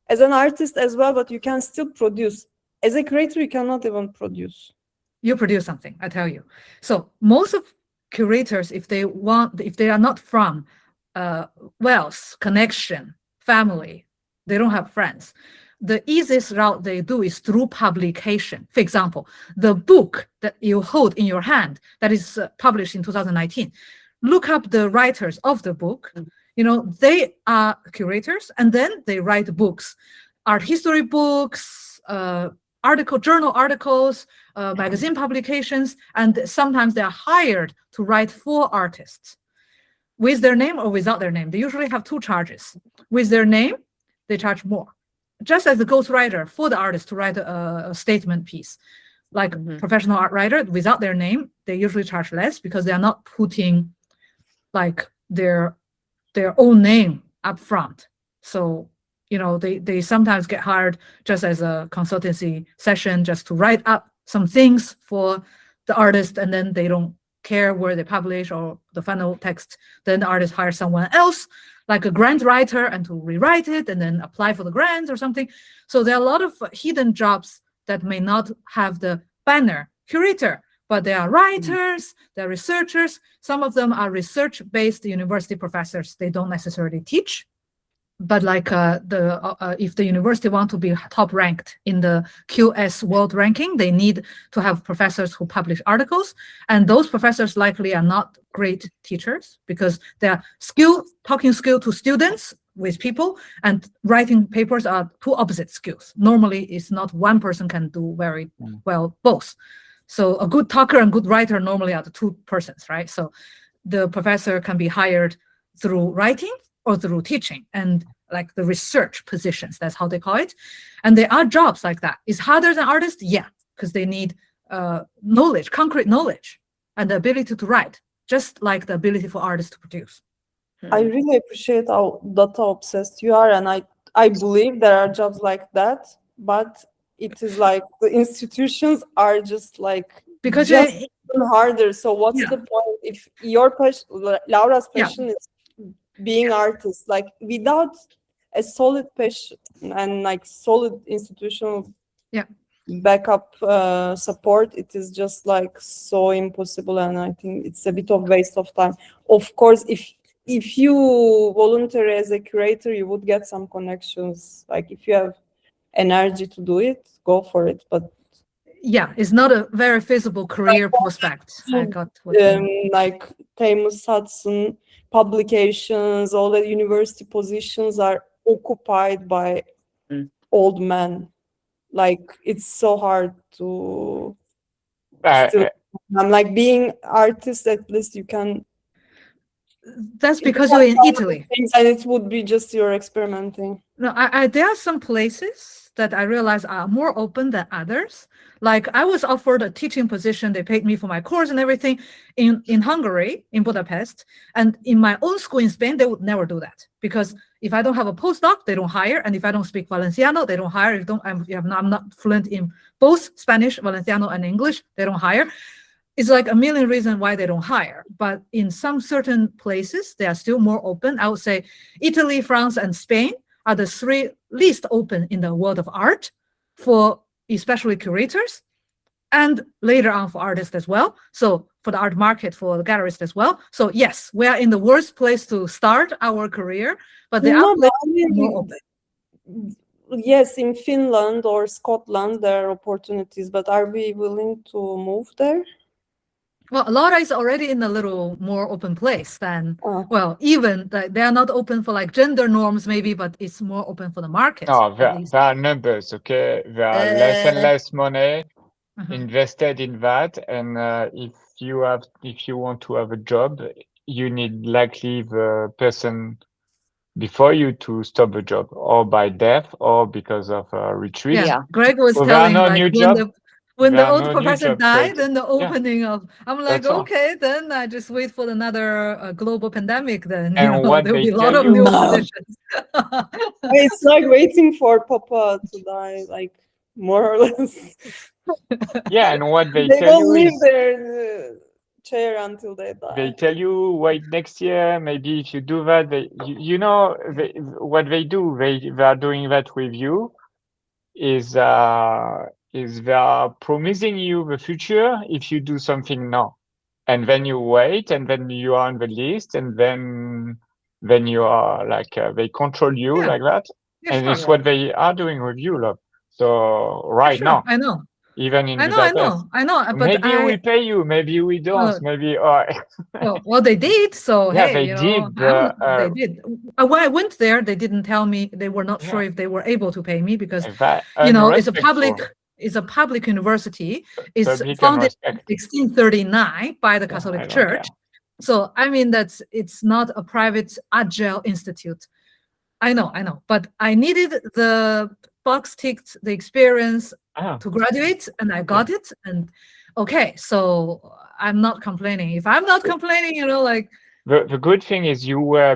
D: as an artist as well, but you can still produce. As a curator, you cannot even produce.
A: You produce something, I tell you. So most of curators, if they are not from wealth, connection, family. They don't have friends. The easiest route they do is through publication. For example, the book that you hold in your hand that is published in 2019, look up the writers of the book. You know, they are curators, and then they write books, art history books, journal articles, magazine publications, and sometimes they are hired to write for artists with their name or without their name. They usually have two charges. With their name, they charge more. Just as a ghostwriter for the artist to write a statement piece, like professional art writer, without their name, they usually charge less because they are not putting like their own name up front. So, you know, they sometimes get hired just as a consultancy session, just to write up some things for the artist, and then they don't care where they publish or the final text. Then the artist hires someone else, like a grant writer, and to rewrite it and then apply for the grant or something. So there are a lot of hidden jobs that may not have the banner curator, but they are writers, they're researchers. Some of them are research-based university professors. They don't necessarily teach. But like if the university want to be top ranked in the QS world ranking, they need to have professors who publish articles. And those professors likely are not great teachers because their talking skill to students with people and writing papers are two opposite skills. Normally, it's not one person can do very well both. So a good talker and good writer normally are the two persons, right? So the professor can be hired through writing or through teaching, and like the research positions, that's how they call it. And there are jobs like that. It's harder than artists, yeah, because they need knowledge, concrete knowledge, and the ability to write, just like the ability for artists to produce.
D: I really appreciate how data obsessed you are, and I believe there are jobs like that, but it is like the institutions are just like
A: because
D: just even harder. So what's the point if your passion, Laura's passion is being artist, like without a solid passion and like solid institutional backup support, it is just like so impossible, and I think it's a bit of waste of time. Of course, if you volunteer as a curator, you would get some connections. Like if you have energy to do it, go for it. But
A: it's not a very feasible career prospect. I got what you mean.
D: Like Thames Hudson publications, all the university positions are occupied by old men. Like it's so hard to still, I'm like being artist, at least you can.
A: That's because you're in Italy.
D: And it would be just you're experimenting.
A: No, there are some places that I realize are more open than others. Like I was offered a teaching position. They paid me for my course and everything in Hungary, in Budapest. And in my own school in Spain, they would never do that. Because if I don't have a postdoc, they don't hire. And if I don't speak Valenciano, they don't hire. I'm not fluent in both Spanish, Valenciano, and English, they don't hire. It's like a million reasons why they don't hire. But in some certain places, they are still more open. I would say Italy, France, and Spain are the three least open in the world of art for especially curators, and later on for artists as well. So for the art market, for the galleries as well. So yes, we are in the worst place to start our career, but there are places more open.
D: Yes, in Finland or Scotland, there are opportunities, but are we willing to move there?
A: Well, Laura is already in a little more open place than, well, even they are not open for like gender norms maybe, but it's more open for the market.
C: No, there are numbers, okay? There are less and less money invested in that. And if you want to have a job, you need likely the person before you to stop a job, or by death or because of retreat.
A: Yeah, Greg was telling like when the old professor died, then the opening of, I'm like, okay, then I just wait for another global pandemic. Then
C: and
A: there'll be a lot of new positions.
D: It's like waiting for Papa to die, like more or less.
C: Yeah, and what they
D: tell
C: don't
D: you leave their chair until they die.
C: They tell you wait next year. Maybe if you do that, what they do. They are doing that with you. Is they are promising you the future if you do something now, and then you wait, and then you are on the list, and then then you are like they control you
A: Yeah.
C: like that,
A: Yeah,
C: and
A: sure.
C: it's what they are doing with you, love. So right
A: Sure,
C: now,
A: I know.
C: even in
A: I
C: Budapest,
A: know, but
C: maybe we pay you, maybe we don't, maybe.
A: Well, they did. So
C: Yeah,
A: hey,
C: they
A: you know,
C: did. But,
A: they did. When I went there, they didn't tell me. They were not sure
C: yeah,
A: if they were able to pay me because
C: that
A: you know it's
C: unrespectful,
A: a public university. It's
C: public
A: founded in
C: unrespect.
A: 1639 by the
C: Yeah,
A: Catholic
C: I don't
A: Church.
C: care.
A: So I mean it's not a private agile institute. I know, but I needed the box ticked, the experience
C: Ah,
A: to graduate, and I got it. And okay, so I'm not complaining. If I'm not complaining, you know, like
C: the good thing is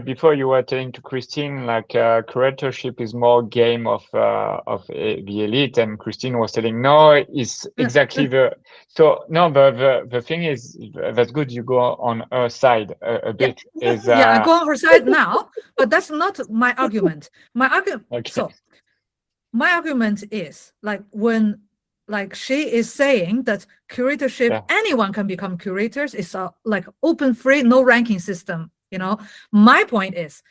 C: before you were telling to Christine like curatorship is more game of the elite, and Christine was telling no, it's exactly the so no, the thing is that's good you go on her side a bit is
A: yeah, I go on her side now, but that's not my argument. My argument.
C: okay.
A: So my argument is like when like she is saying that curatorship,
C: Yeah.
A: anyone can become curators. It's a like open, free, no ranking system. You know, my point is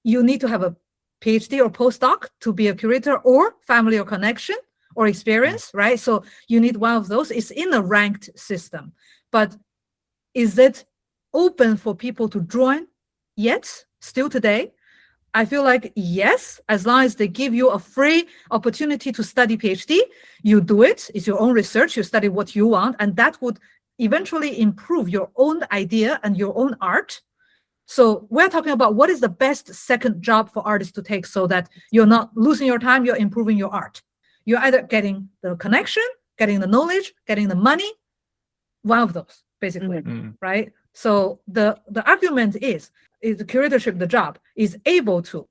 A: you need to have a PhD or postdoc to be a curator, or family or connection or experience, right? So you need one of those. It's in a ranked system, but is it open for people to join yet? Still today? I feel like yes, as long as they give you a free opportunity to study PhD, you do it. It's your own research. You study what you want, and that would eventually improve your own idea and your own art. So we're talking about what is the best second job for artists to take so that you're not losing your time, you're improving your art. You're either getting the connection, getting the knowledge, getting the money, one of those, basically, right? So the argument is the curatorship, the job, is able to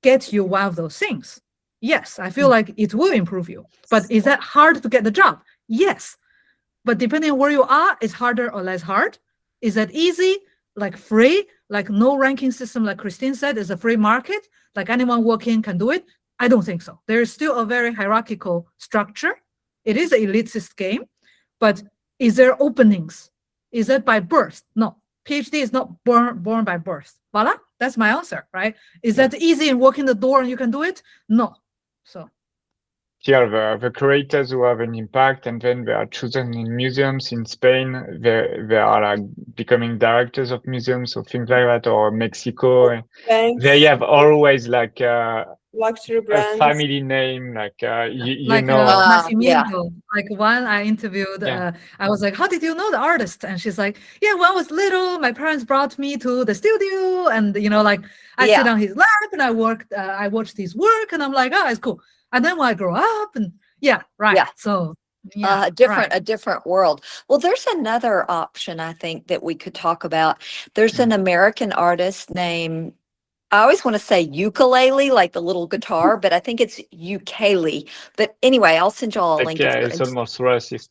A: get you one of those things. Yes, I feel like it will improve you. But is that hard to get the job? Yes. But depending on where you are, it's harder or less hard. Is that easy? Like free? Like no ranking system, like Christine said, is a free market? Like anyone working can do it? I don't think so. There is still a very hierarchical structure. It is an elitist game. But is there openings? Is that by birth? No. PhD is not born by birth. Voila, that's my answer, right? Is that easy and walk in the door and you can do it? No. So
C: here the curators who have an impact, and then they are chosen in museums in Spain. They are like becoming directors of museums or things like that, or Mexico.
D: Thanks.
C: They have always like
D: Luxury
C: a
D: brands.
C: family name, like you
A: like
C: know.
A: Nascimento. Like one I interviewed, I was like, how did you know the artist? And she's like, yeah, when I was little, my parents brought me to the studio, and you know, like I sit on his lap and I watched his work, and I'm like, oh, it's cool. And then when I grow up, and so
B: a different world. Well, there's another option I think that we could talk about. There's an American artist named, I always want to say ukulele, like the little guitar, but I think it's ukulele. But anyway, I'll send y'all a link.
C: Yeah, it's almost racist.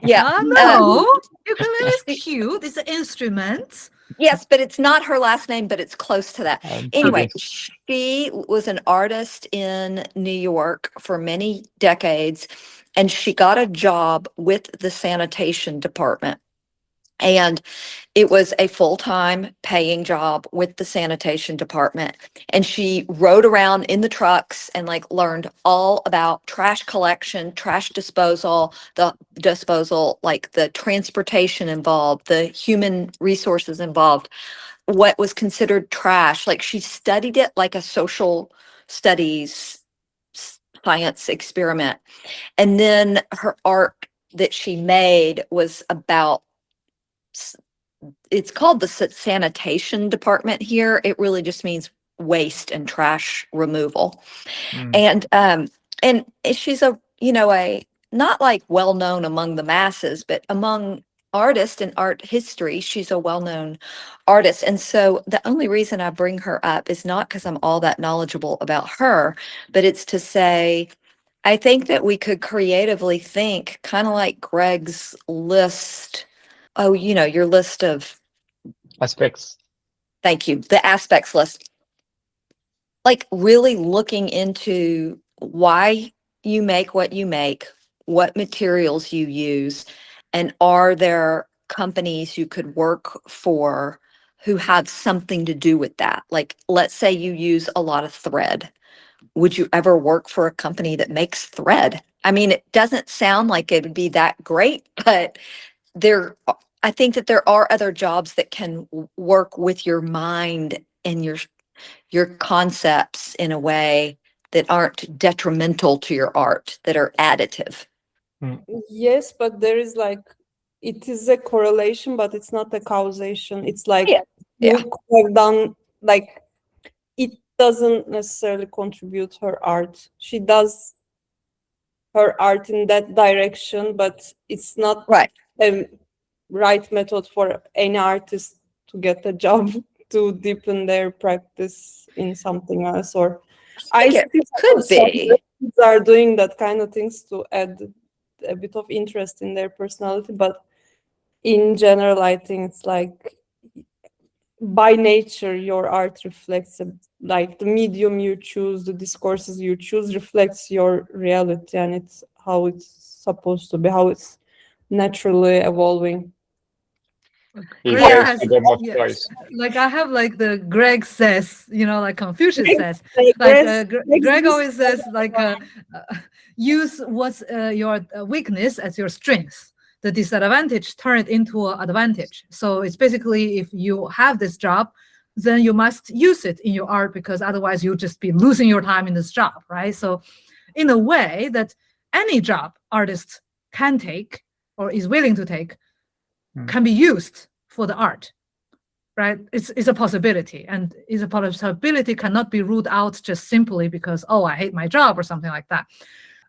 B: Yeah.
A: No, ukulele is cute. It's an instrument.
B: Yes, but it's not her last name, but it's close to that. Anyway, she was an artist in New York for many decades, and she got a job with the sanitation department. And it was a full-time paying job with the sanitation department. And she rode around in the trucks and like learned all about trash collection, trash disposal, like the transportation involved, the human resources involved, what was considered trash. Like she studied it like a social studies science experiment. And then her art that she made was about, it's called the sanitation department here. It really just means waste and trash removal. And she's a not like well known among the masses, but among artists and art history, she's a well-known artist. And so the only reason I bring her up is not because I'm all that knowledgeable about her, but it's to say, I think that we could creatively think kind of like Greg's list. Oh, your list of
C: aspects.
B: Thank you. The aspects list. Like really looking into why you make what you make, what materials you use, and are there companies you could work for who have something to do with that. Like, let's say you use a lot of thread. Would you ever work for a company that makes thread? I mean, it doesn't sound like it would be that great, but I think that there are other jobs that can work with your mind and your concepts in a way that aren't detrimental to your art, that are additive.
D: Yes, but there is like, it is a correlation, but it's not a causation. It's like
B: Yeah.
D: you could have done, like, it doesn't necessarily contribute her art. She does her art in that direction, but it's not
B: Right.
D: a right method for any artist to get a job to deepen their practice in something else. Or
B: I think it could be.
D: Some are doing that kind of things to add a bit of interest in their personality, but in general, I think it's like, by nature, your art reflects like the medium you choose, the discourses you choose reflects your reality, and it's how it's supposed to be, how it's naturally evolving.
A: Greg
B: Yeah.
A: has,
C: freedom of
A: yeah,
C: choice.
A: like I have like the Greg says, you know, like Confucius
D: Greg
A: says,
D: like
A: like
D: Greg
A: Greg
D: this-
A: always says, like use what's your weakness as your strength. The disadvantage, turn it into an advantage. So it's basically, if you have this job, then you must use it in your art, because otherwise you'll just be losing your time in this job, right? So in a way that any job artist can take or is willing to take can be used for the art, right? It's a possibility, and it's a possibility cannot be ruled out just simply because, oh, I hate my job or something like that.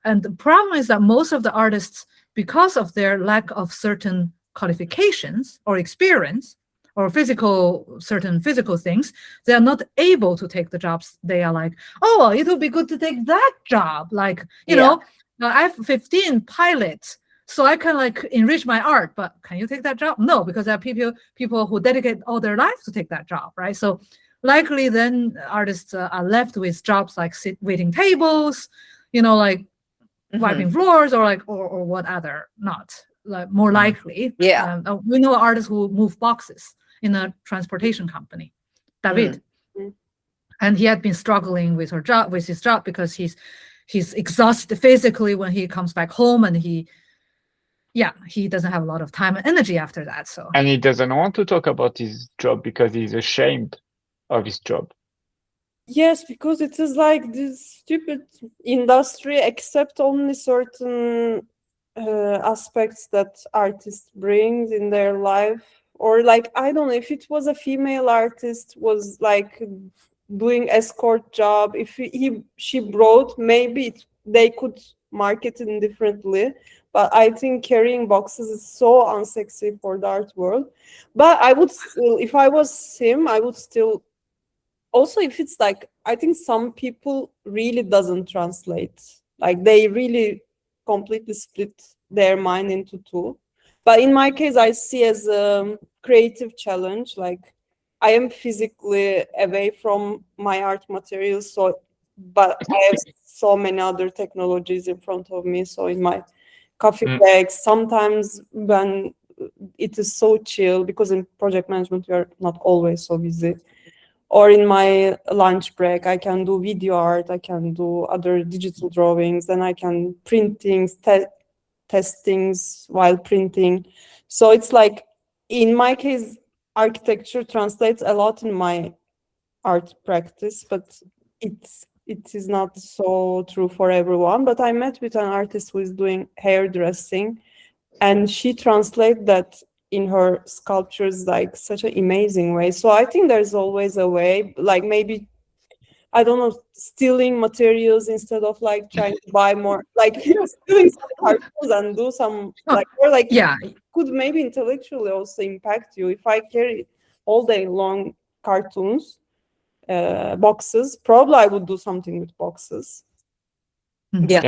A: And the problem is that most of the artists, because of their lack of certain qualifications or experience or certain physical things, they are not able to take the jobs. They are like, oh, well, it would be good to take that job. Like, you know, I have 15 pilots, so I can like enrich my art, but can you take that job? No, because there are people who dedicate all their life to take that job, right? So likely then artists are left with jobs like waiting tables, you know, like wiping floors, or like or what other, not like more likely.
B: Yeah.
A: We know artists who move boxes in a transportation company, David, and he had been struggling with his job because he's exhausted physically when he comes back home, and he doesn't have a lot of time and energy after that. So,
C: and he doesn't want to talk about his job because he's ashamed of his job.
D: Yes, because it is like this stupid industry accept only certain aspects that artists brings in their life. Or like, I don't know, if it was a female artist was like doing escort job, if she brought, maybe they could market it differently. But I think carrying boxes is so unsexy for the art world. But I would still, if I was him, I would still. Also, if it's like, I think some people really doesn't translate. Like they really completely split their mind into two. But in my case, I see as a creative challenge. Like I am physically away from my art materials, but I have so many other technologies in front of me. So in my coffee breaks, sometimes when it is so chill, because in project management, we are not always so busy. Or in my lunch break, I can do video art, I can do other digital drawings, then I can print things, test things while printing. So it's like, in my case, architecture translates a lot in my art practice, but it is not so true for everyone. But I met with an artist who is doing hairdressing, and she translates that in her sculptures like such an amazing way. So I think there's always a way, like maybe, I don't know, stealing materials instead of like trying to buy more, like stealing some cartoons and do some like, or like it could maybe intellectually also impact you. If I carry all day long cartoons, boxes, probably I would do something with boxes.
C: There's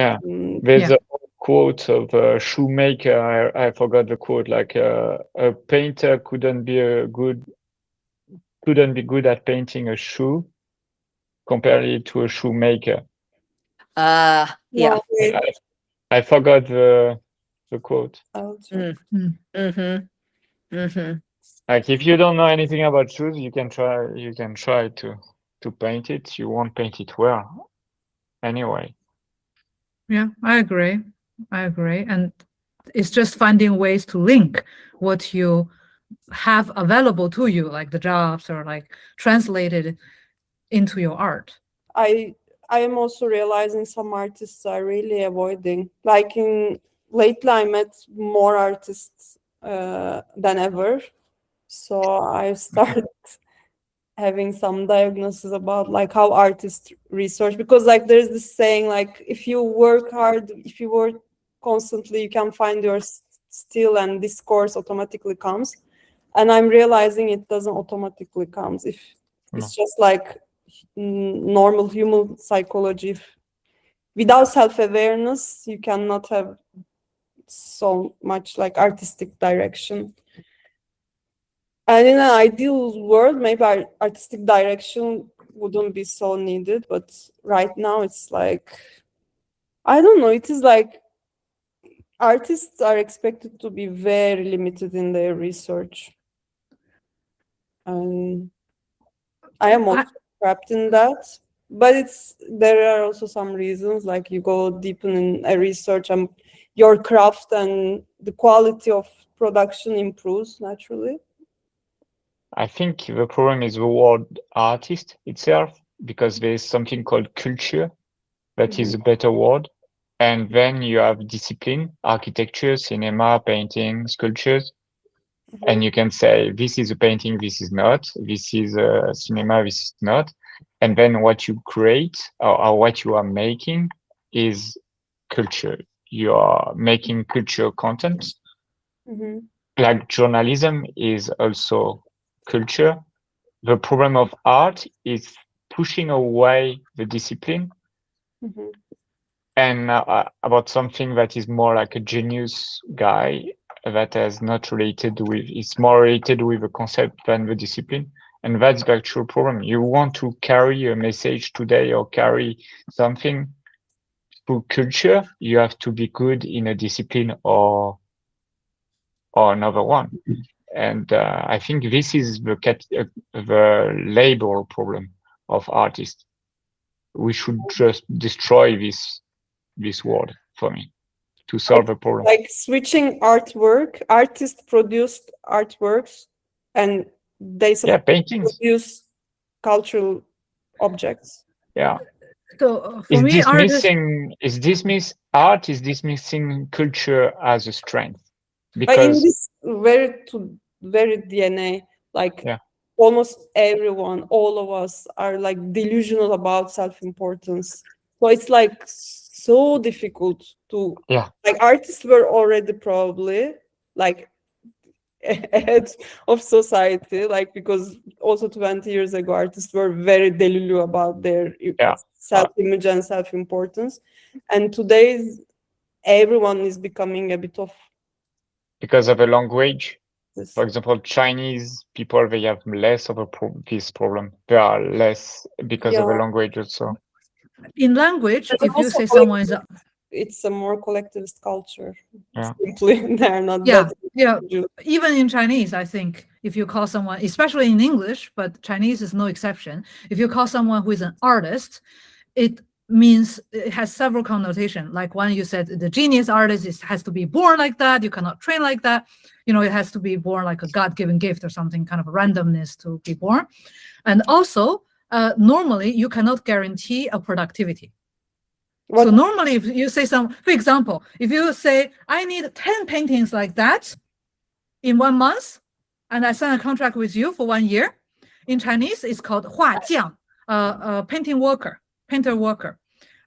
C: a quote of a shoemaker, I forgot the quote, like a painter couldn't be good at painting a shoe compared to a shoemaker.
B: Yeah.
C: I forgot the quote. Like if you don't know anything about shoes, you can try to paint it. You won't paint it well anyway.
A: Yeah, I agree. And it's just finding ways to link what you have available to you, like the jobs, or like translated into your art.
D: I am also realizing some artists are really avoiding. Like lately, I met more artists than ever. So I started having some diagnosis about like how artists research, because like there's this saying, like if you work hard, if you work constantly, you can find your still, and discourse automatically comes. And I'm realizing it doesn't automatically comes. If it's just like normal human psychology, without self-awareness, you cannot have so much like artistic direction. And in an ideal world, maybe artistic direction wouldn't be so needed. But right now, it's like, I don't know, it is like artists are expected to be very limited in their research. And I am also trapped in that. But there are also some reasons, like you go deep in a research and your craft and the quality of production improves naturally.
C: I think the problem is the word artist itself, because there's something called culture that is a better word. And then you have discipline, architecture, cinema, painting, sculptures. And you can say, this is a painting, this is not. This is a cinema, this is not. And then what you create or what you are making is culture. You are making culture content. Like journalism is also culture. The problem of art is pushing away the discipline and about something that is more like a genius guy that is not related with, it's more related with the concept than the discipline. And that's the actual problem. You want to carry a message today or carry something through culture, you have to be good in a discipline or another one. And I think this is the labor problem of artists. We should just destroy this word for me to solve the problem.
D: Like switching artwork, artist produced artworks, and they
C: paintings,
D: produce cultural objects.
C: Yeah.
A: So for me, art
C: is dismissing culture as a strength.
D: But in
C: Because
D: this very DNA, like almost everyone, all of us are like delusional about self-importance. So it's like so difficult to like artists were already probably like ahead of society, like because also 20 years ago artists were very delulu about their self-image and self-importance, and today's everyone is becoming a bit of,
C: because of a language. For example, Chinese people, they have less of this problem. They are less because of a language also.
A: In language, if you say someone is
D: it's a more collectivist culture. Simply, they're not
A: that. Even in Chinese, I think if you call someone, especially in English, but Chinese is no exception. If you call someone who is an artist, it means it has several connotations. Like when you said the genius artist has to be born like that, you cannot train like that. You know, it has to be born like a God-given gift or something, kind of a randomness to be born. And also, normally you cannot guarantee a productivity. So normally if you say for example, if you say, I need 10 paintings like that in 1 month, and I sign a contract with you for 1 year, in Chinese, it's called 画匠, painter worker.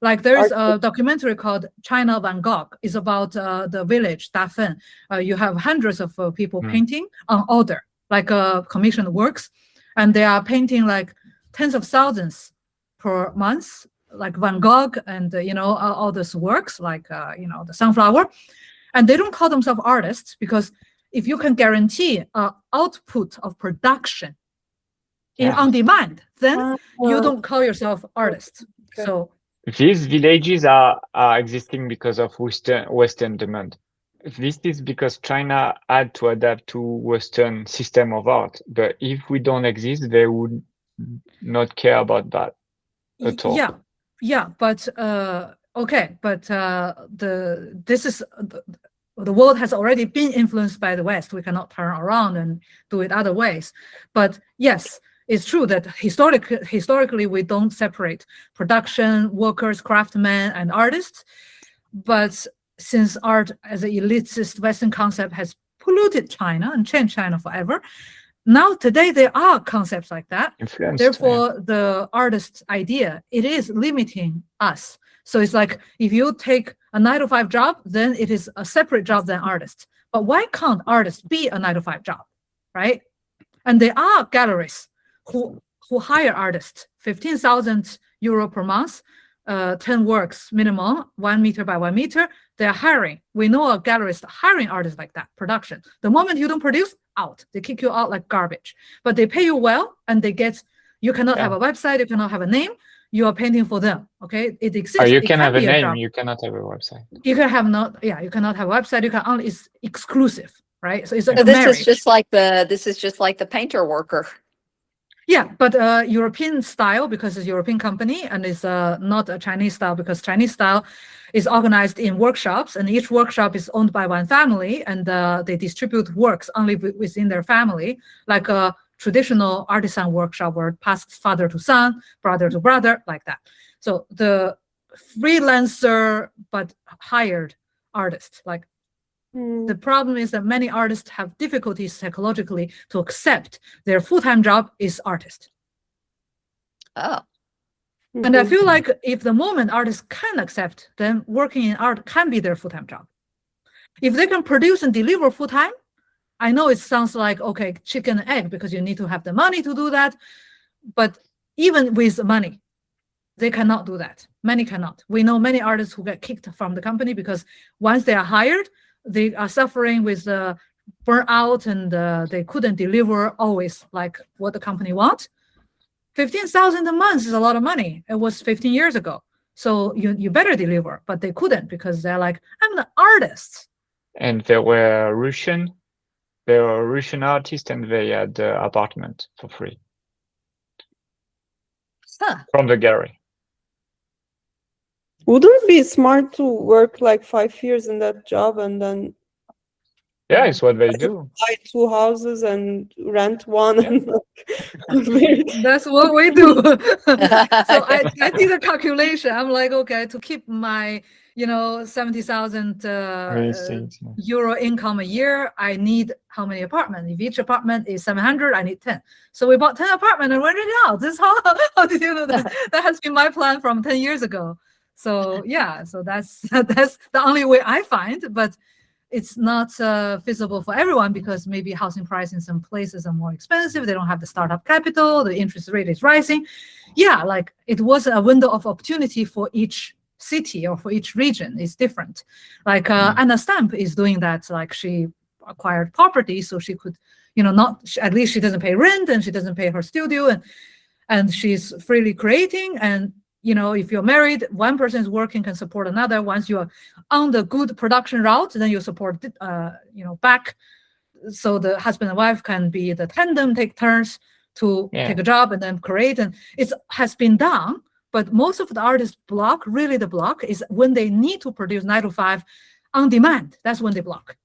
A: Like there is a documentary called China Van Gogh. It's about the village, Dafen. You have hundreds of people painting on order, like commissioned works. And they are painting like tens of thousands per month, like Van Gogh and, all these works, like, the sunflower. And they don't call themselves artists, because if you can guarantee output of production on demand, then you don't call yourself artist. So
C: these villages are existing because of Western demand. this is because China had to adapt to Western system of art. But if we don't exist, they would not care about that at all.
A: Yeah, but okay, but the world has already been influenced by the West. We cannot turn around and do it other ways. But yes, it's true that historically we don't separate production, workers, craftsmen, and artists. But since art as an elitist Western concept has polluted China and changed China forever, now today there are concepts like that. Therefore, the artist's idea, it is limiting us. So it's like, if you take a 9-to-5 job, then it is a separate job than artist. But why can't artists be a 9-to-5 job, right? And there are galleries who hire artists, 15,000 euro per month, 10 works minimum, 1 meter by 1 meter. They're hiring. We know a gallerist hiring artists like that, production. The moment you don't produce, out. They kick you out like garbage. But they pay you well, and they get, you cannot have a website, you cannot have a name. You are painting for them, okay? It exists.
C: Oh, you can have a name, you cannot have a website.
A: You can have you cannot have a website. You can only, it's exclusive, right? So it's like
B: So this is just like the painter worker.
A: Yeah, but European style, because it's a European company, and it's not a Chinese style, because Chinese style is organized in workshops, and each workshop is owned by one family, and they distribute works only within their family, like a traditional artisan workshop where it passes father to son, brother to brother, like that. So the freelancer but hired artist, like the problem is that many artists have difficulties psychologically to accept their full-time job is artist.
B: Oh.
A: And I feel like if the moment artists can accept, then working in art can be their full-time job. If they can produce and deliver full-time, I know it sounds like, okay, chicken and egg, because you need to have the money to do that. But even with money, they cannot do that. Many cannot. We know many artists who get kicked from the company because once they are hired, they are suffering with burnout, and they couldn't deliver always like what the company wants. 15,000 a month is a lot of money. It was 15 years ago. So you better deliver, but they couldn't because they're like, I'm the artist.
C: And they were Russian artists, and they had the apartment for free from the gallery.
D: Wouldn't it be smart to work like 5 years in that job and then?
C: Yeah, it's what they do.
D: Buy 2 houses and rent one.
C: Yeah.
D: And
A: That's what we do. So I did a calculation. I'm like, okay, to keep my 70,000 euro income a year, I need how many apartments? If each apartment is 700, I need 10. So we bought 10 apartments and rented it out. This is how did you know that? That has been my plan from 10 years ago. So yeah, so that's the only way I find, but it's not feasible for everyone because maybe housing price in some places are more expensive. They don't have the startup capital. The interest rate is rising. Yeah, like it was a window of opportunity for each city or for each region. It's different. Like Anna Stamp is doing that. Like she acquired property so she could, at least she doesn't pay rent and she doesn't pay her studio and she's freely creating. And if you're married, one person is working can support another. Once you're on the good production route, then you support, back. So the husband and wife can be the tandem, take turns to take a job and then create. And it has been done, but most of the artists block, really the block is when they need to produce 9 to 5 on demand. That's when they block.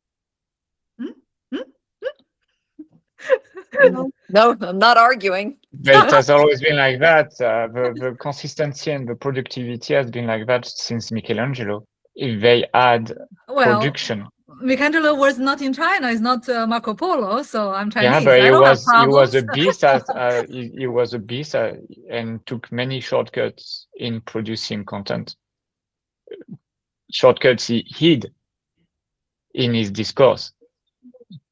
B: No, I'm not arguing.
C: But it has always been like that. The consistency and the productivity has been like that since Michelangelo. If they add production.
A: Michelangelo was not in China. It's not Marco Polo. So I'm Chinese.
C: Yeah, but he was a beast. He was a beast and took many shortcuts in producing content. Shortcuts he hid in his discourse.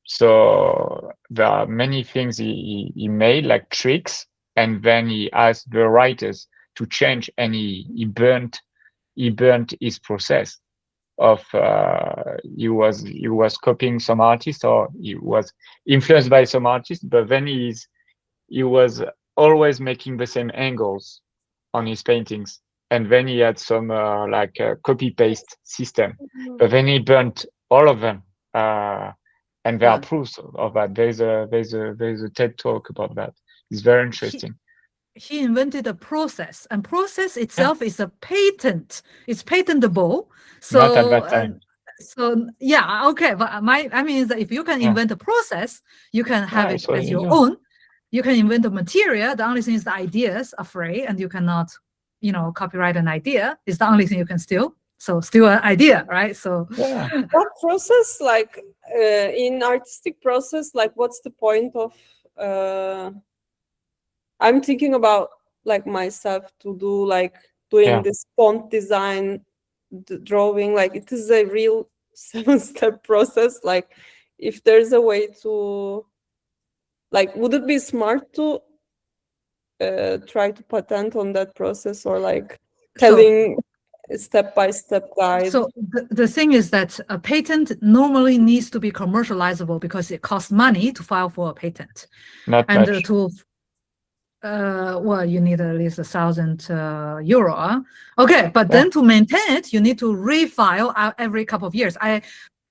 C: So there are many things he made, like tricks, and then he asked the writers to change, and he burnt his process of he was copying some artists, or he was influenced by some artists, but then he was always making the same angles on his paintings, and then he had some copy paste system, but then he burnt all of them, and there are
A: Yeah.
C: proofs of that. There's a TED talk about that. It's very interesting.
A: He invented a process, and process itself is a patent. It's patentable. So,
C: Not at that time.
A: So yeah, okay. But I mean is that if you can invent a process, you can have
C: it's
A: it
C: what
A: as
C: you
A: your
C: do.
A: own. You can invent a material. The only thing is the ideas are free, and you cannot, copyright an idea. It's the only thing you can steal. So steal an idea, right? So
C: Yeah.
D: What process, like in artistic process, like what's the point of? I'm thinking about like myself to do like doing this font design, drawing. Like it is a real 7-step process. Like if there's a way to, like, would it be smart to try to patent on that process, or like telling step-by-step guide?
A: So the thing is that a patent normally needs to be commercializable because it costs money to file for a patent.
C: Not
A: And
C: much.
A: well, you need at least €1,000. Okay, but then to maintain it, you need to refile every couple of years.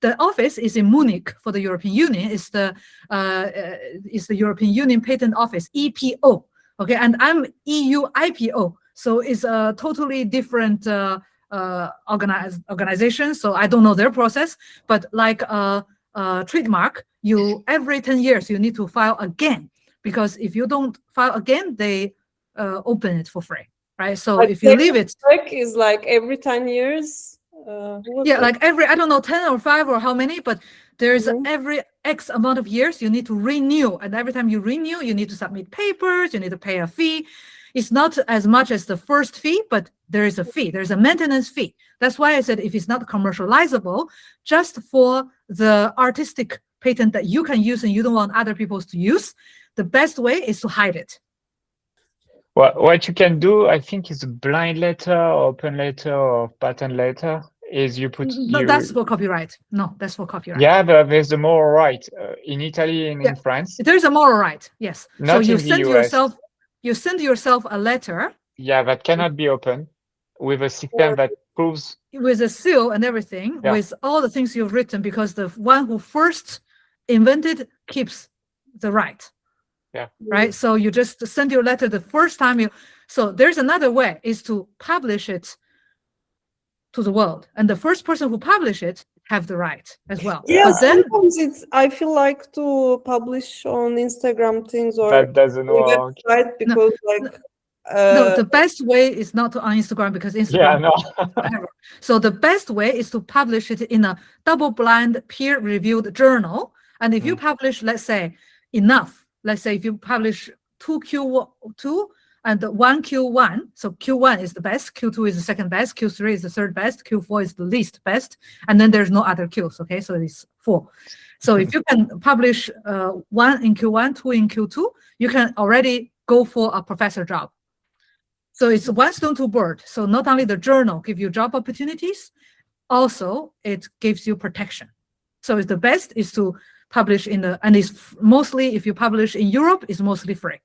A: The office is in Munich for the European Union. It's the European Union Patent Office, EPO. Okay, and I'm EU IPO, so it's a totally different organization. So I don't know their process, but like trademark, every 10 years you need to file again. Because if you don't file again, they open it for free, right? So
D: like
A: if you leave it,
D: is like every 10 years.
A: Yeah, like every, I don't know, 10 or 5 or how many, but there's
D: Mhm.
A: every X amount of years you need to renew. And every time you renew, you need to submit papers, you need to pay a fee. It's not as much as the first fee, but there is a fee. There's a maintenance fee. That's why I said if it's not commercializable, just for the artistic patent that you can use and you don't want other people to use, the best way is to hide it.
C: Well, what you can do, I think, is a blind letter, open letter, or patent letter. Is you put
A: No, that's for copyright. No, that's for copyright.
C: Yeah, but there's the moral right in Italy and in France.
A: There's a moral right, yes.
C: Not
A: so you
C: in the
A: send
C: US.
A: you send yourself a letter.
C: Yeah, that cannot be open with a system that proves
A: with a seal and everything, with all the things you've written, because the one who first invented keeps the right.
C: Yeah.
A: Right. So you just send your letter the first time you. So there's another way, is to publish it to the world, and the first person who publish it have the right as well.
D: Yeah,
A: but then
D: sometimes I feel like to publish on Instagram things or
C: that doesn't work.
D: Website because
A: no, the best way is not to on Instagram, because Instagram. Whatever. So the best way is to publish it in a double-blind, peer-reviewed journal. And if you publish, let's say, enough. Let's say if you publish 2 Q2 and 1 Q1, so Q1 is the best, Q2 is the second best, Q3 is the third best, Q4 is the least best, and then there's no other Qs, okay? So it's 4. So if you can publish 1 in Q1, 2 in Q2, you can already go for a professor job. So it's one stone, two birds. So not only the journal gives you job opportunities, also it gives you protection. So it's the best is to publish in the, and it's mostly, if you publish in Europe, it's mostly free.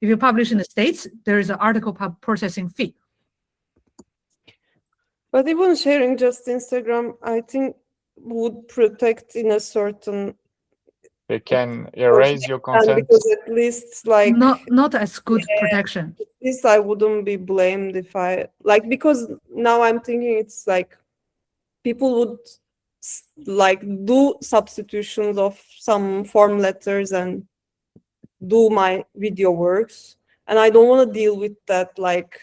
A: If you publish in the States, there is an article processing fee.
D: But even sharing just Instagram, I think, would protect in a certain.
C: They can erase your content.
D: Because at least like
A: not as good protection.
D: At least I wouldn't be blamed if I like, because now I'm thinking it's like people would like do substitutions of some form letters and do my video works, and I don't want to deal with that like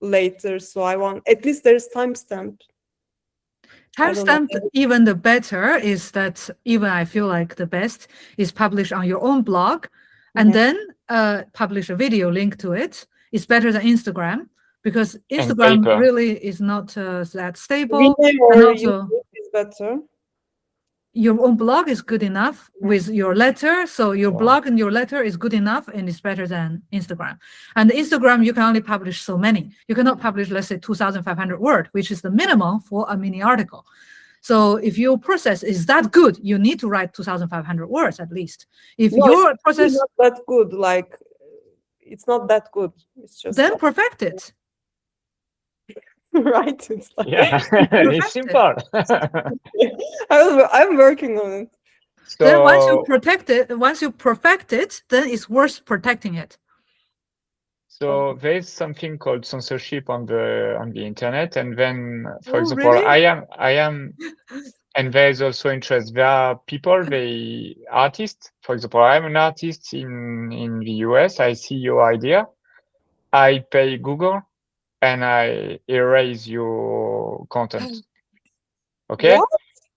D: later. So I want, at least there's timestamp.
A: Timestamp, even the better is that, even I feel like the best is publish on your own blog, and then publish a video link to it. It's better than Instagram, because Instagram really is not that stable. And also,
D: is better.
A: Your own blog is good enough with your letter. So your blog and your letter is good enough, and it's better than Instagram. And Instagram, you can only publish so many. You cannot publish, let's say, 2,500 words, which is the minimum for a mini article. So if your process is that good, you need to write 2,500 words at least. If your process
D: is not that good, like it's not that good. It's just
A: then perfect it.
D: Right? It's like,
C: Yeah, it's simple.
D: I'm working on it.
A: Then once you
C: So,
A: perfect it, then it's worth protecting it.
C: so there's something called censorship on the internet, and then, for
A: Oh,
C: example,
A: really?
C: I am, and there's also interest. There are people, artists. For example, I'm an artist in the US. I see your idea. I pay Google, and I erase your content. Okay.
D: What?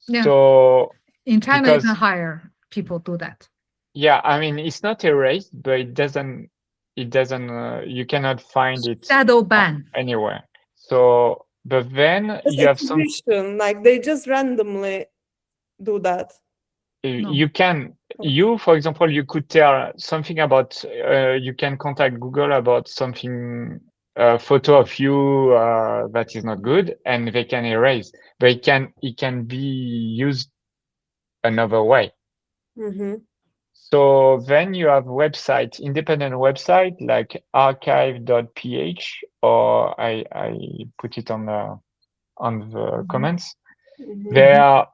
A: Yeah.
C: So
A: In China, you
C: because
A: can hire people do that.
C: yeah, I mean it's not erased, but it doesn't. You cannot find it
A: Shadow ban.
C: anywhere. So, but then
D: It's
C: you have some.
D: attribution, like they just randomly do that.
A: No.
C: You can. For example, you could tell something about. You can contact Google about something. A photo of you that is not good, and they can erase. But it can be used another way.
D: Mm-hmm.
C: So then you have independent website like archive.ph, or I put it on the comments.
D: Mm-hmm.
C: They are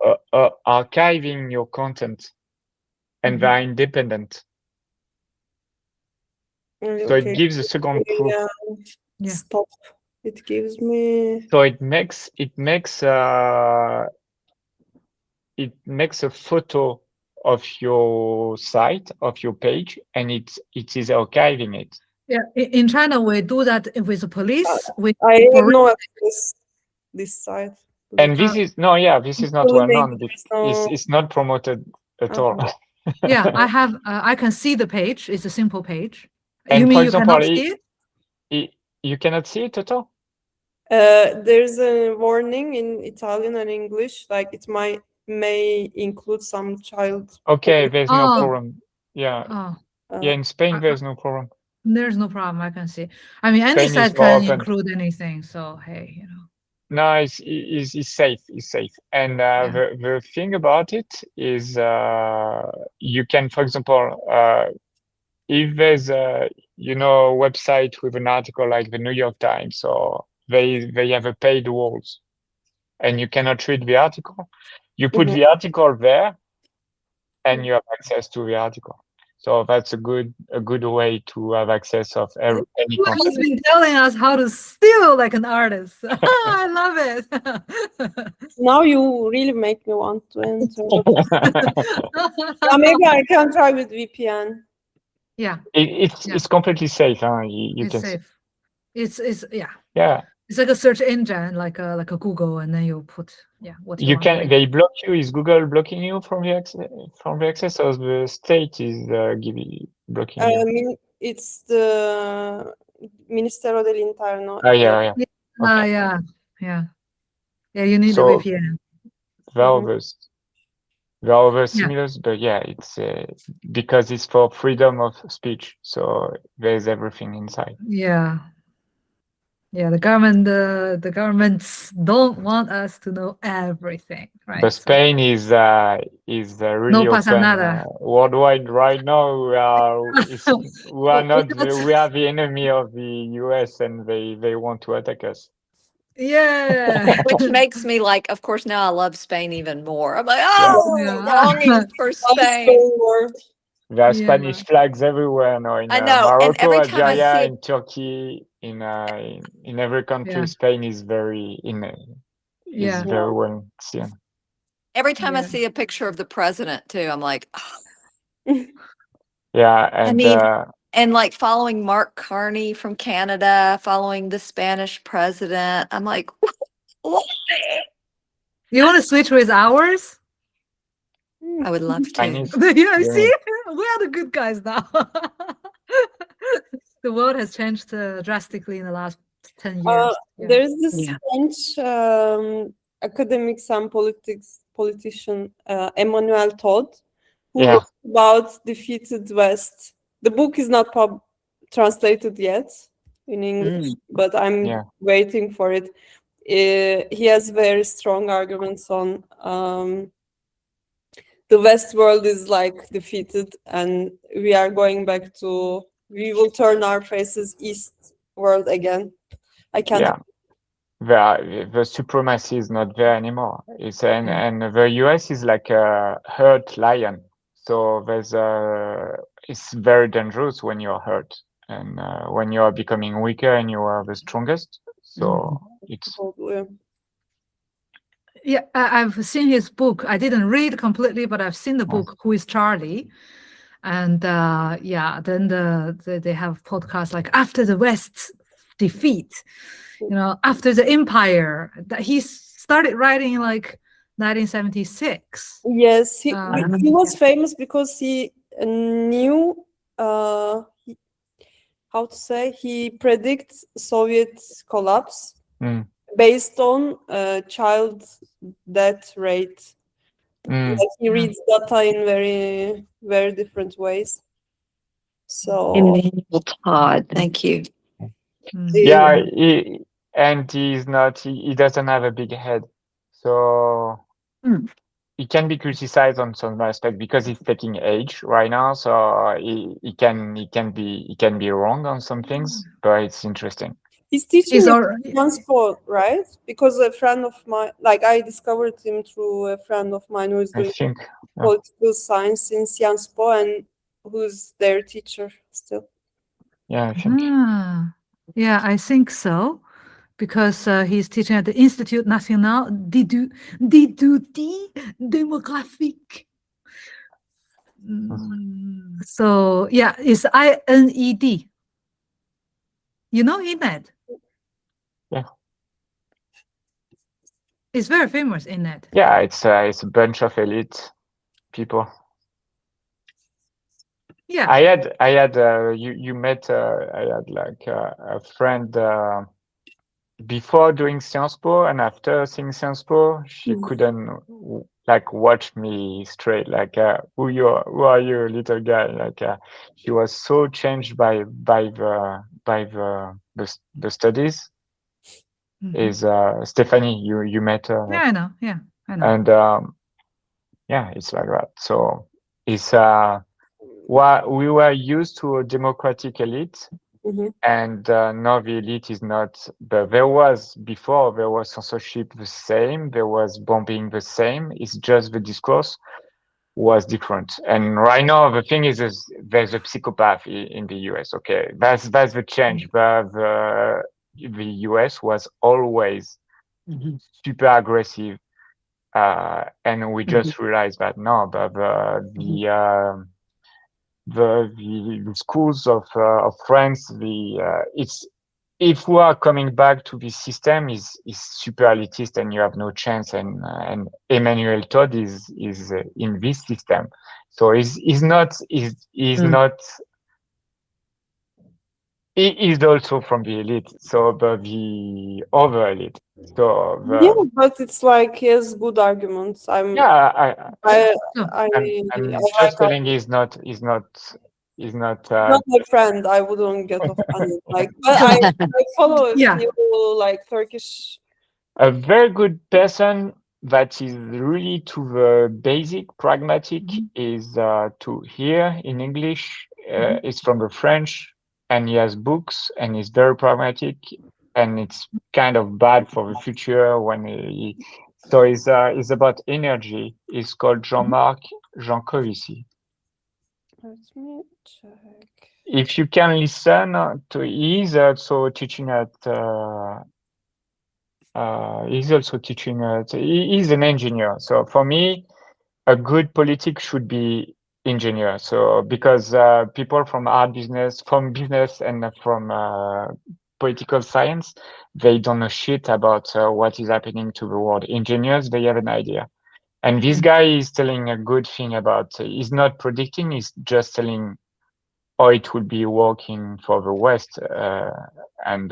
C: archiving your content, and they are independent. So it gives a second proof.
A: Yeah.
D: Stop. It gives me.
C: So it makes a photo of your site, of your page, and it is archiving it.
A: Yeah. In China, we do that with the police.
D: I have no access this site.
C: And this is this is not
D: Fully
C: well known.
D: no-
C: It's not promoted at all.
A: Yeah, I have. I can see the page. It's a simple page.
C: And
A: you mean
C: for
A: you
C: example,
A: cannot see it?
C: You cannot see it at all.
D: There's a warning in Italian and English, like it may include some child.
C: Okay, there's no
A: Oh.
C: problem. Yeah,
A: Oh,
C: yeah. In Spain, there's no problem.
A: there's no problem. I can see. I mean, any
C: Spain is
A: site
C: more
A: can
C: open.
A: include anything. So hey, you know.
C: No, it's safe. It's safe. And the thing about it is, you can, for example, if there's a website with an article like the New York Times, or they have a paid walls, and you cannot read the article, you put the article there, and you have access to the article. So that's a good way to have access of any content.
A: He's been telling us how to steal like an artist. I love it.
D: Now you really make me want to enter. Maybe I can try with VPN.
A: Yeah.
C: It's completely safe. Huh? You
A: It's
C: can
A: safe. It's
C: Yeah.
A: It's like a search engine, like a Google, and then you put what
C: You
A: want
C: can.
A: to read.
C: They block you. Is Google blocking you from the access, or the state is blocking you?
D: I mean, it's the Ministero dell'Interno.
C: Oh, yeah.
A: Yeah. You need
C: So,
A: a VPN.
C: There are other similars, but it's because it's for freedom of speech, so there's everything inside.
A: Yeah, the governments don't want us to know everything, right?
C: But Spain is really
A: No pasa
C: open
A: nada.
C: worldwide right now. We are the enemy of the US, and they want to attack us.
A: Yeah.
B: Which makes me like, of course, now I love Spain even more. I'm like,
A: Yeah.
B: longing for Spain.
C: There are Spanish flags everywhere now in
B: I know, and
C: Morocco,
B: every time I
C: Algeria,
B: see
C: in Turkey, in every country. Spain is very very well seen.
B: every time I see a picture of the president too, I'm like,
C: Yeah, and
B: I mean, and like following Mark Carney from Canada, following the Spanish president, I'm like, what?
A: You want to switch with ours?
B: I would love to.
C: Chinese.
A: Yeah, see, we are the good guys now. The world has changed drastically in the last 10 years.
D: There's this French academics and politician Emmanuel Todd, who wrote about defeated West. The book is not translated yet in English, but I'm waiting for it. He has very strong arguments on the West world is like defeated, and we will turn our faces east world again. I can't.
C: the supremacy is not there anymore. And the US is like a hurt lion. So it's very dangerous when you're hurt and when you are becoming weaker and you are the strongest. So it's
D: Totally.
A: Yeah, I've seen his book. I didn't read completely, but I've seen the book, Who is Charlie? And then they have podcasts like After the West's Defeat, after the Empire. That he started writing in like 1976.
D: Yes, he was famous because he knew how to say, he predicts Soviet collapse based on child death rate. Like he reads data in very, very different ways. So
B: Emmanuel Todd, thank you.
C: Yeah, he doesn't have a big head, so he can be criticized on some aspect because he's taking age right now. So he can be wrong on some things, but it's interesting.
D: He's teaching transport, right? Because a friend of mine, like I discovered him through a friend of mine who is doing political science in Sciences Po and who's their teacher still.
C: Yeah, I think.
A: Yeah, I think so, because he's teaching at the Institut National d'Études Démographiques. So yeah, it's INED. You know INED?
C: Yeah.
A: It's very famous, INED.
C: Yeah, it's a bunch of elite people.
A: Yeah.
C: I had you met I had like a friend before doing Sciences Po, and after seeing Sciences Po, she couldn't like watch me straight, like who are you, little guy? Like she was so changed by the studies. Is Stephanie, you met her?
A: Yeah, I know. Yeah, I know.
C: And yeah, it's like that. So it's we were used to a democratic elite, and now the elite is not. But there was censorship the same, there was bombing the same. It's just the discourse was different. And right now the thing is there's a psychopath in the US. Okay, that's the change. But the US was always super aggressive, and we just realized that now. But the schools of France, it's, if we are coming back to this system, is super elitist and you have no chance. And Emmanuel Todd is in this system, so he's not. He is also from the elite, so the other elite. So
D: yeah, but it's like he has good arguments. I'm
C: just
D: like
C: telling he's not
D: not my friend. I wouldn't get offended. Like, but I follow a few like Turkish.
C: A very good person that is really to the basic pragmatic is to hear in English. It's from the French. And he has books, and he's very pragmatic, and it's kind of bad for the future when so it's about energy. It's called Jean-Marc Jancovici.
D: Let me check.
C: If you can listen to, he's also teaching at. He's an engineer. So for me, a good politic should be engineer. So because people from business and from political science, they don't know shit about what is happening to the world. Engineers, they have an idea. And this guy is telling a good thing about, he's not predicting, he's just telling how it will be working for the West. And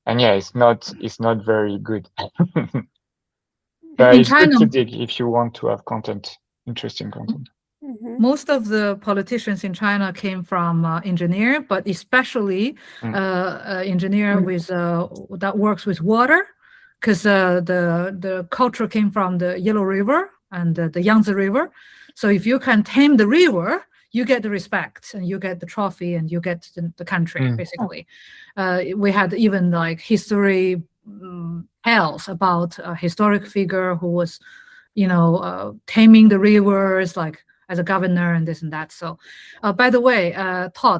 C: yeah, it's not very good. But it's good to dig if you want to have content. Interesting content.
A: Most of the politicians in China came from engineer, but especially engineer with that works with water, because the culture came from the Yellow River and the Yangtze River. So if you can tame the river, you get the respect and you get the trophy and you get the country,
C: Mm.
A: basically. We had even like history tales about a historic figure who was, taming the rivers, like as a governor and this and that. So, by the way,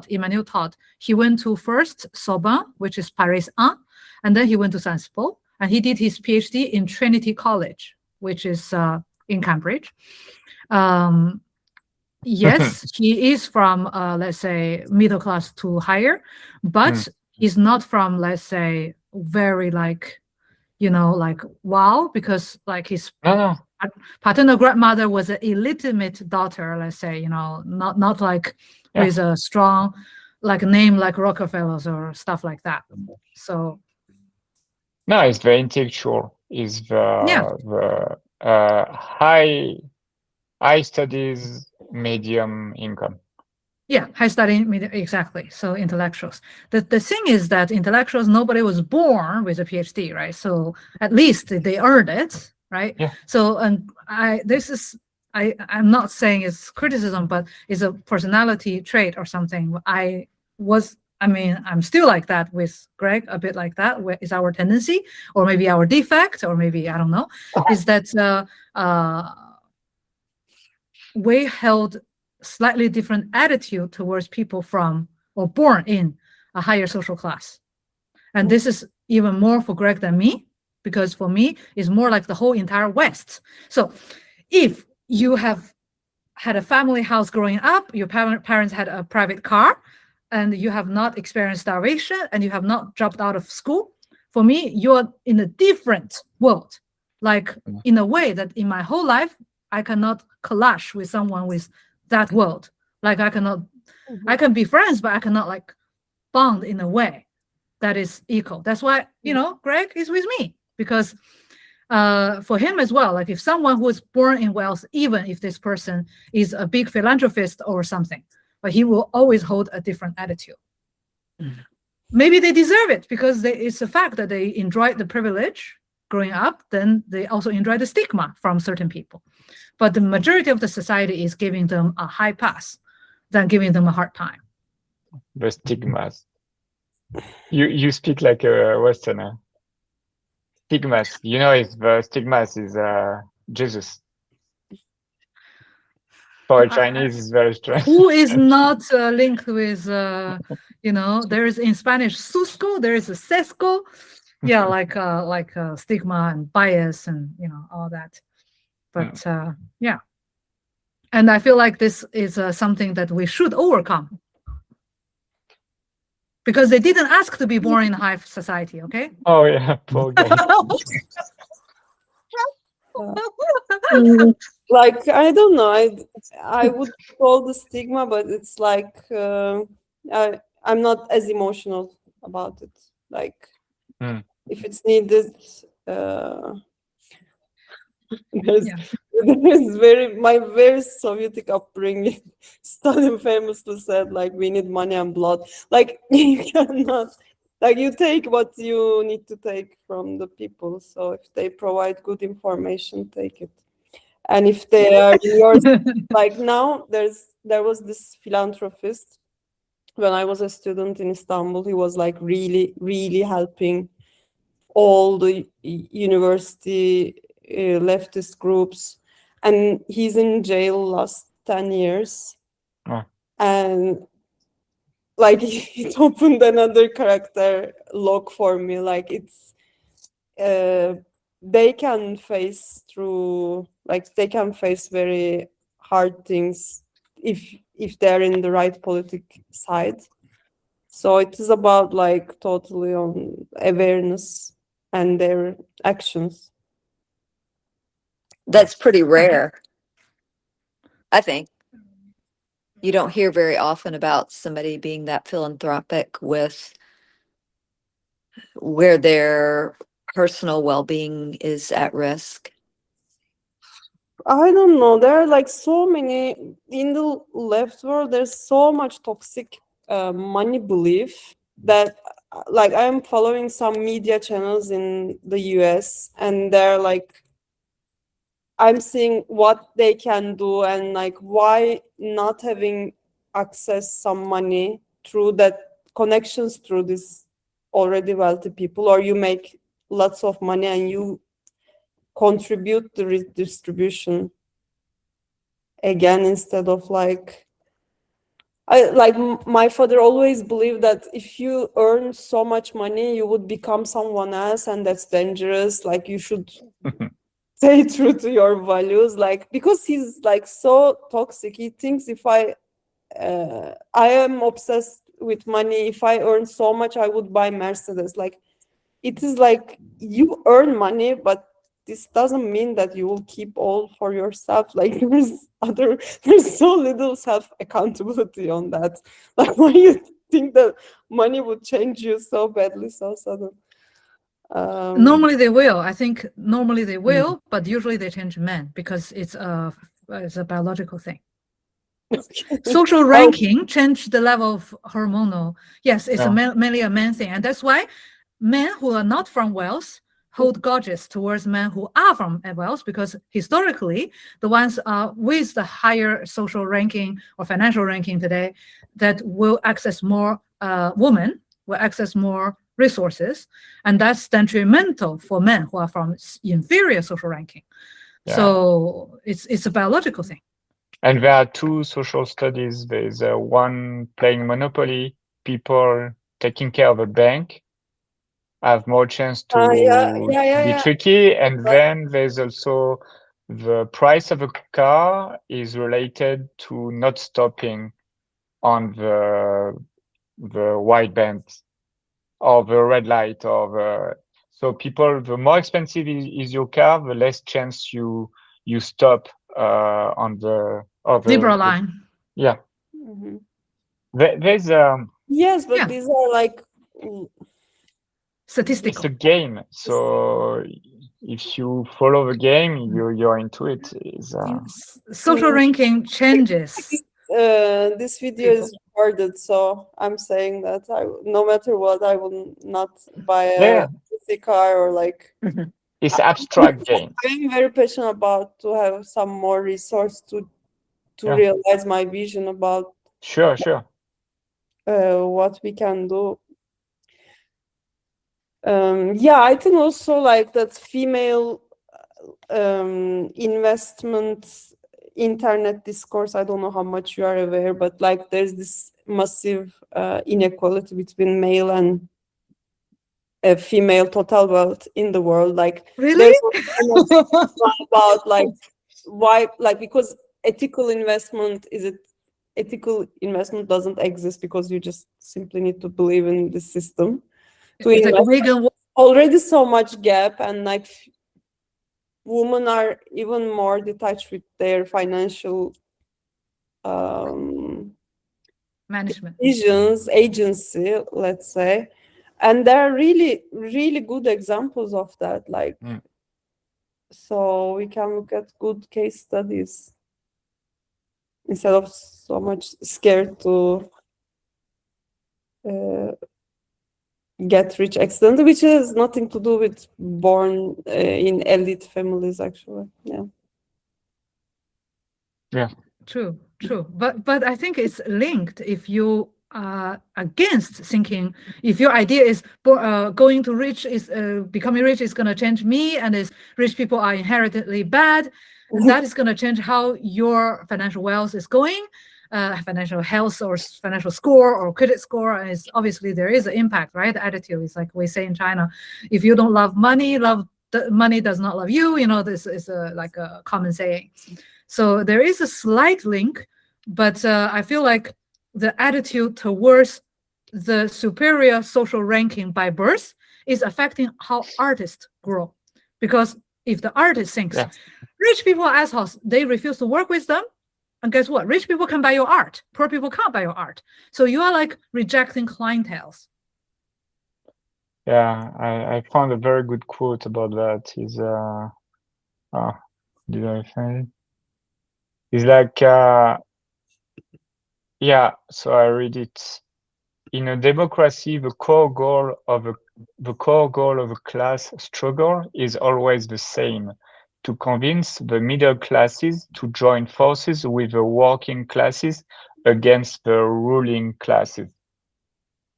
A: Emmanuel Todd, he went to first Sorbonne, which is Paris 1, and then he went to Sciences Po, and he did his PhD in Trinity College, which is in Cambridge. Yes, he is from, let's say, middle class to higher, but he's not from, let's say, very like, like wow, because like his paternal grandmother was an illegitimate daughter, let's say, not like with a strong like name like Rockefellers or stuff like that. So
C: no, it's very intellectual. It's the high studies, medium income.
A: Yeah, high study, exactly. So intellectuals. The thing is that intellectuals, nobody was born with a PhD, right? So at least they earned it, right?
C: Yeah.
A: So I'm not saying it's criticism, but it's a personality trait or something. I'm still like that with Greg, a bit like that. Is our tendency, or maybe our defect, or maybe I don't know, is that we held slightly different attitude towards people from or born in a higher social class. And this is even more for Greg than me, because for me, it's more like the whole entire West. So if you have had a family house growing up, your parents had a private car, and you have not experienced starvation, and you have not dropped out of school, for me, you're in a different world. Like in a way that in my whole life, I cannot clash with someone with that world. Like I can be friends, but I cannot like bond in a way that is equal. That's why, Greg is with me, because for him as well, like if someone who is born in wealth, even if this person is a big philanthropist or something, but he will always hold a different attitude. Maybe they deserve it because it's a fact that they enjoyed the privilege growing up, then they also enjoy the stigma from certain people. But the majority of the society is giving them a high pass than giving them a hard time.
C: The stigmas. You speak like a Westerner. Stigmas. If the stigmas is Jesus. For a Chinese, is very strange.
A: Who is not linked with, there is in Spanish, susco, there is a sesco. Yeah, like stigma and bias and, all that. But yeah. And I feel like this is something that we should overcome. Because they didn't ask to be born in a high society, okay?
C: Oh, yeah, poor guy.
D: Like, I don't know, I would call the stigma, but it's like I'm not as emotional about it. Like, if it's needed, there's my very Sovietic upbringing. Stalin famously said, like, we need money and blood. Like, you cannot, like, you take what you need to take from the people. So if they provide good information, take it. And if they are yours, like now, there was this philanthropist when I was a student in Istanbul. He was like really, really helping all the university leftist groups, and he's in jail last 10 years. And like it opened another character log for me. Like it's they can face very hard things if they're in the right politic side. So it is about like totally on awareness and their actions.
B: That's pretty rare, I think. You don't hear very often about somebody being that philanthropic with where their personal well-being is at risk.
D: I don't know. There are like so many in the left world. There's so much toxic money belief that like I'm following some media channels in the US, and they're like, I'm seeing what they can do and like why not having access some money through that connections through these already wealthy people, or you make lots of money and you contribute the redistribution again, instead of like my father always believed that if you earn so much money, you would become someone else, and that's dangerous. Like you should stay true to your values, like, because he's like so toxic. He thinks if I am obsessed with money, if I earn so much, I would buy Mercedes. Like, it is like you earn money, but this doesn't mean that you will keep all for yourself. Like there's so little self accountability on that. Like, why you think that money would change you so badly so sudden?
A: Normally they will. I think normally they will, but usually they change men because it's a biological thing. Social ranking change the level of hormonal. Yes, it's mainly a man thing, and that's why men who are not from Wales hold grudges towards men who are from Wales, because historically the ones with the higher social ranking or financial ranking today that will access more women, will access more resources, and that's detrimental for men who are from inferior social ranking. So it's a biological thing.
C: And there are two social studies. There's one playing Monopoly. People taking care of a bank have more chance to be tricky. And then there's also the price of a car is related to not stopping on the white band or the red light, or so people, the more expensive is your car, the less chance you stop on the
A: zebra line.
C: Yeah.
D: Mm-hmm.
C: There's
D: yes, but these are like
A: statistical.
C: It's a game, so if you follow the game, you're into it.
A: Social ranking changes.
D: This video is recorded, so I'm saying that no matter what, I will not buy a car or like.
C: It's abstract game.
D: I'm very passionate about to have some more resource to realize my vision about.
C: Sure.
D: What we can do. I think also like that female investment internet discourse. I don't know how much you are aware, but like there's this massive inequality between male and female total wealth in the world. Like
A: really
D: about like why, like, because ethical investment doesn't exist because you just simply need to believe in the system. Already so much gap, and like women are even more detached with their financial
A: management
D: decisions, agency, let's say, and there are really, really good examples of that. Like, so we can look at good case studies instead of so much scared to get rich accidentally, which has nothing to do with born in elite families, actually.
A: True, but I think it's linked. If you are against thinking, if your idea is going to rich is becoming rich is going to change me, and is rich people are inherently bad, that is going to change how your financial wealth is going. Financial health or financial score or credit score is obviously there is an impact, right? The attitude is like we say in China, if you don't love money, money does not love you. You know, this is like a common saying. So there is a slight link, but I feel like the attitude towards the superior social ranking by birth is affecting how artists grow. Because if the artist thinks rich people are assholes, they refuse to work with them. And guess what? Rich people can buy your art. Poor people can't buy your art. So you are like rejecting clienteles.
C: Yeah, I found a very good quote about that. Is did I find it? It's like so I read it. In a democracy, the core goal of a class struggle is always the same: to convince the middle classes to join forces with the working classes against the ruling classes.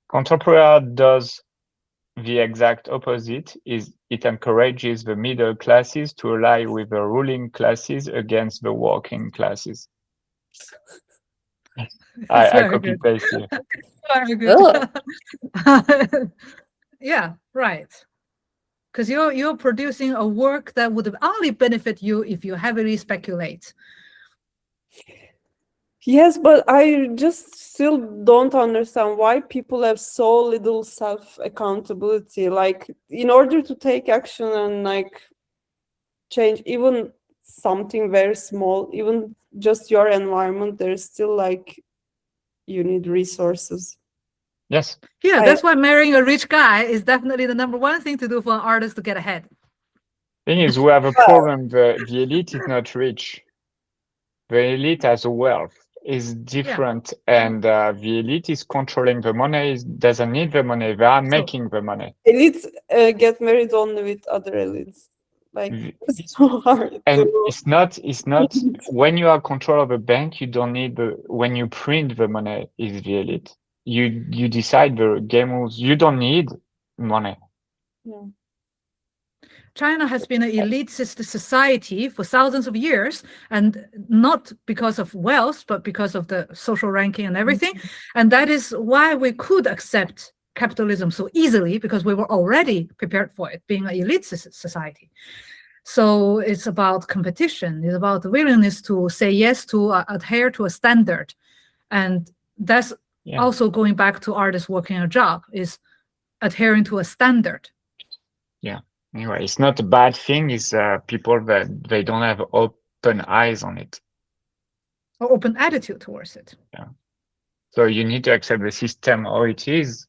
C: Contemporary does the exact opposite. Is it encourages the middle classes to ally with the ruling classes against the working classes. I
A: Very
C: copy
A: good.
C: paste here.
A: Very good. Yeah, right. Because you're producing a work that would only benefit you if you heavily speculate.
D: Yes, but I just still don't understand why people have so little self-accountability. Like, in order to take action and like change even something very small, even just your environment, there's still like you need resources.
C: Yes.
A: Yeah, that's why marrying a rich guy is definitely the number one thing to do for an artist to get ahead.
C: Thing is, we have a problem. The elite is not rich. The elite has a wealth. Is different, and the elite is controlling the money. Doesn't need the money. They are making the money.
D: Elites get married only with other elites. Like, it's so hard.
C: And it's not. When you are control of a bank, you don't need when you print the money is the elite. You decide the game rules. You don't need money.
D: Yeah.
A: China has been an elitist society for thousands of years, and not because of wealth, but because of the social ranking and everything. And that is why we could accept capitalism so easily, because we were already prepared for it, being an elite society. So it's about competition. It's about the willingness to say yes, to adhere to a standard. And that's also going back to artists working a job, is adhering to a standard.
C: Yeah. Anyway, it's not a bad thing. It's people that they don't have open eyes on it.
A: Or open attitude towards it.
C: Yeah. So you need to accept the system how it is.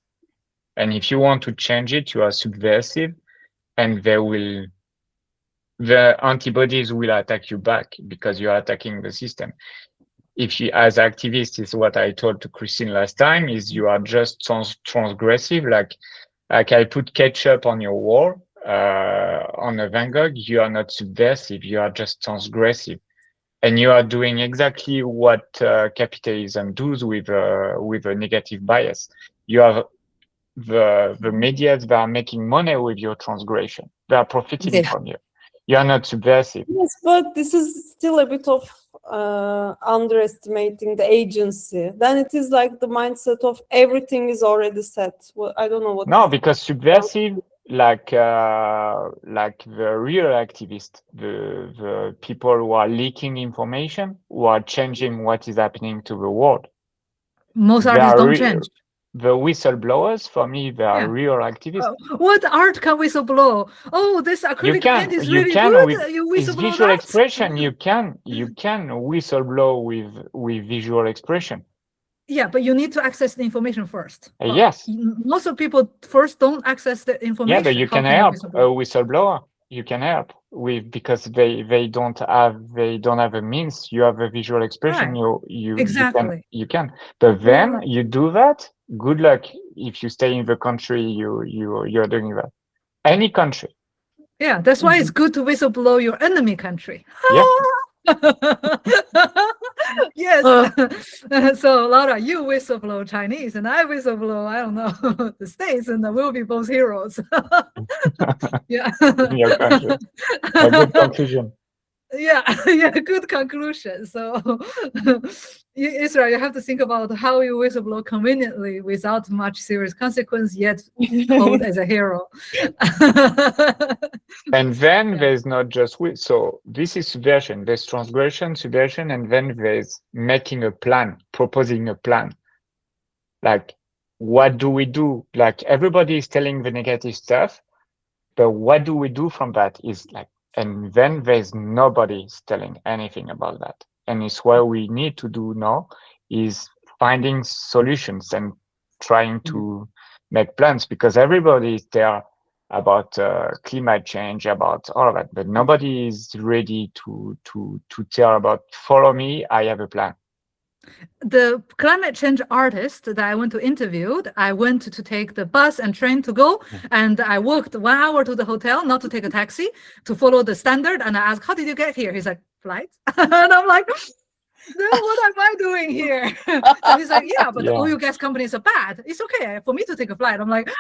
C: And if you want to change it, you are subversive, and the antibodies will attack you back because you are attacking the system. If you, as activists, is what I told to Christine last time, is you are just transgressive. Like I put ketchup on your wall, on a Van Gogh, you are not subversive, you are just transgressive. And you are doing exactly what capitalism does with a negative bias. You have the media that are making money with your transgression. They are profiting from you. You are not subversive.
D: Yes, but this is still a bit of underestimating the agency. Then it is like the mindset of everything is already set. Well, I don't know what.
C: No, because subversive, like the real activists, the people who are leaking information, who are changing what is happening to the world.
A: Most artists don't change.
C: The whistleblowers, for me, they are real activists.
A: What art can whistleblow? Oh, this acrylic paint is really good.
C: It's visual expression. You can whistleblow with visual expression.
A: Yeah, but you need to access the information first.
C: Yes.
A: Most of people first don't access the information.
C: Yeah, but you can help a whistleblower. You can help with, because they don't have a means. You have a visual expression.
A: Right.
C: You can. But then you do that. Good luck if you stay in the country you're doing that. Any country.
A: Yeah, that's why it's good to whistleblow your enemy country.
C: Yeah.
A: Yes. So Laura, you whistleblow Chinese and I whistleblow, I don't know, the States, and we'll be both heroes. Yeah.
C: Your country. A good conclusion.
A: Yeah, good conclusion. So, Esra, you have to think about how you whistleblow conveniently without much serious consequence, yet hold as a hero.
C: And then there's not just so this is subversion. There's transgression, subversion, and then there's making a plan, proposing a plan. Like, what do we do? Like, everybody is telling the negative stuff, but what do we do from that? Is like. And then there's nobody telling anything about that. And it's what we need to do now is finding solutions and trying to make plans, because everybody is there about climate change, about all of that, but nobody is ready to tell about, follow me, I have a plan.
A: The climate change artist that I went to interview, I went to take the bus and train to go, and I walked 1 hour to the hotel, not to take a taxi, to follow the standard. And I asked, how did you get here? He's like, flight. And I'm like, what am I doing here? And he's like, yeah, but the
C: Yeah.
A: oil gas companies are bad. It's okay for me to take a flight. I'm like,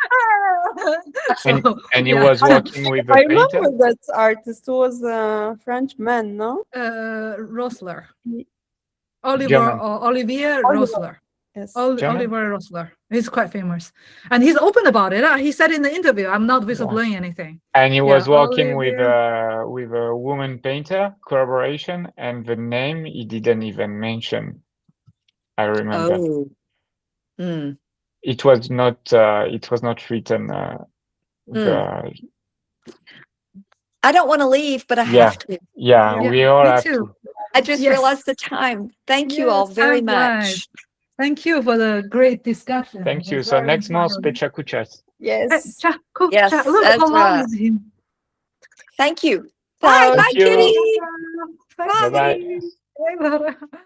C: And he
A: yeah.
C: was working with a
D: I
C: painter.
D: remember that artist who was a French man, no?
A: Rosler.
D: Ye-
C: German.
A: Olivier
D: Oliver.
A: Rosler.
D: Yes.
C: German?
A: Oliver Rosler. He's quite famous. And he's open about it. He said in the interview, I'm not whistleblowing anything.
C: And he was working with
A: Olivier.
C: a woman painter collaboration, and the name he didn't even mention. I remember.
B: Oh. Hmm.
C: It was not written. The
B: I don't want to leave, but I
C: Yeah.
B: have to.
C: yeah,
A: Yeah,
C: we all
A: me
C: have
A: too.
C: to.
B: I just
A: Yes.
B: realized the time. Thank you all
A: Yes,
B: very
A: time
B: much.
A: flies. Thank you for the great discussion.
C: Thank you.
A: It's
C: So
A: very
C: next month,
A: inspiring.
C: Pechakuchas.
D: Yes.
B: Yes,
A: Look how long
B: Esra.
A: is him.
B: Thank you. Bye.
D: So-
B: Bye,
C: Thank you.
B: Kitty.
A: Bye.
C: Bye bye.
A: Bye.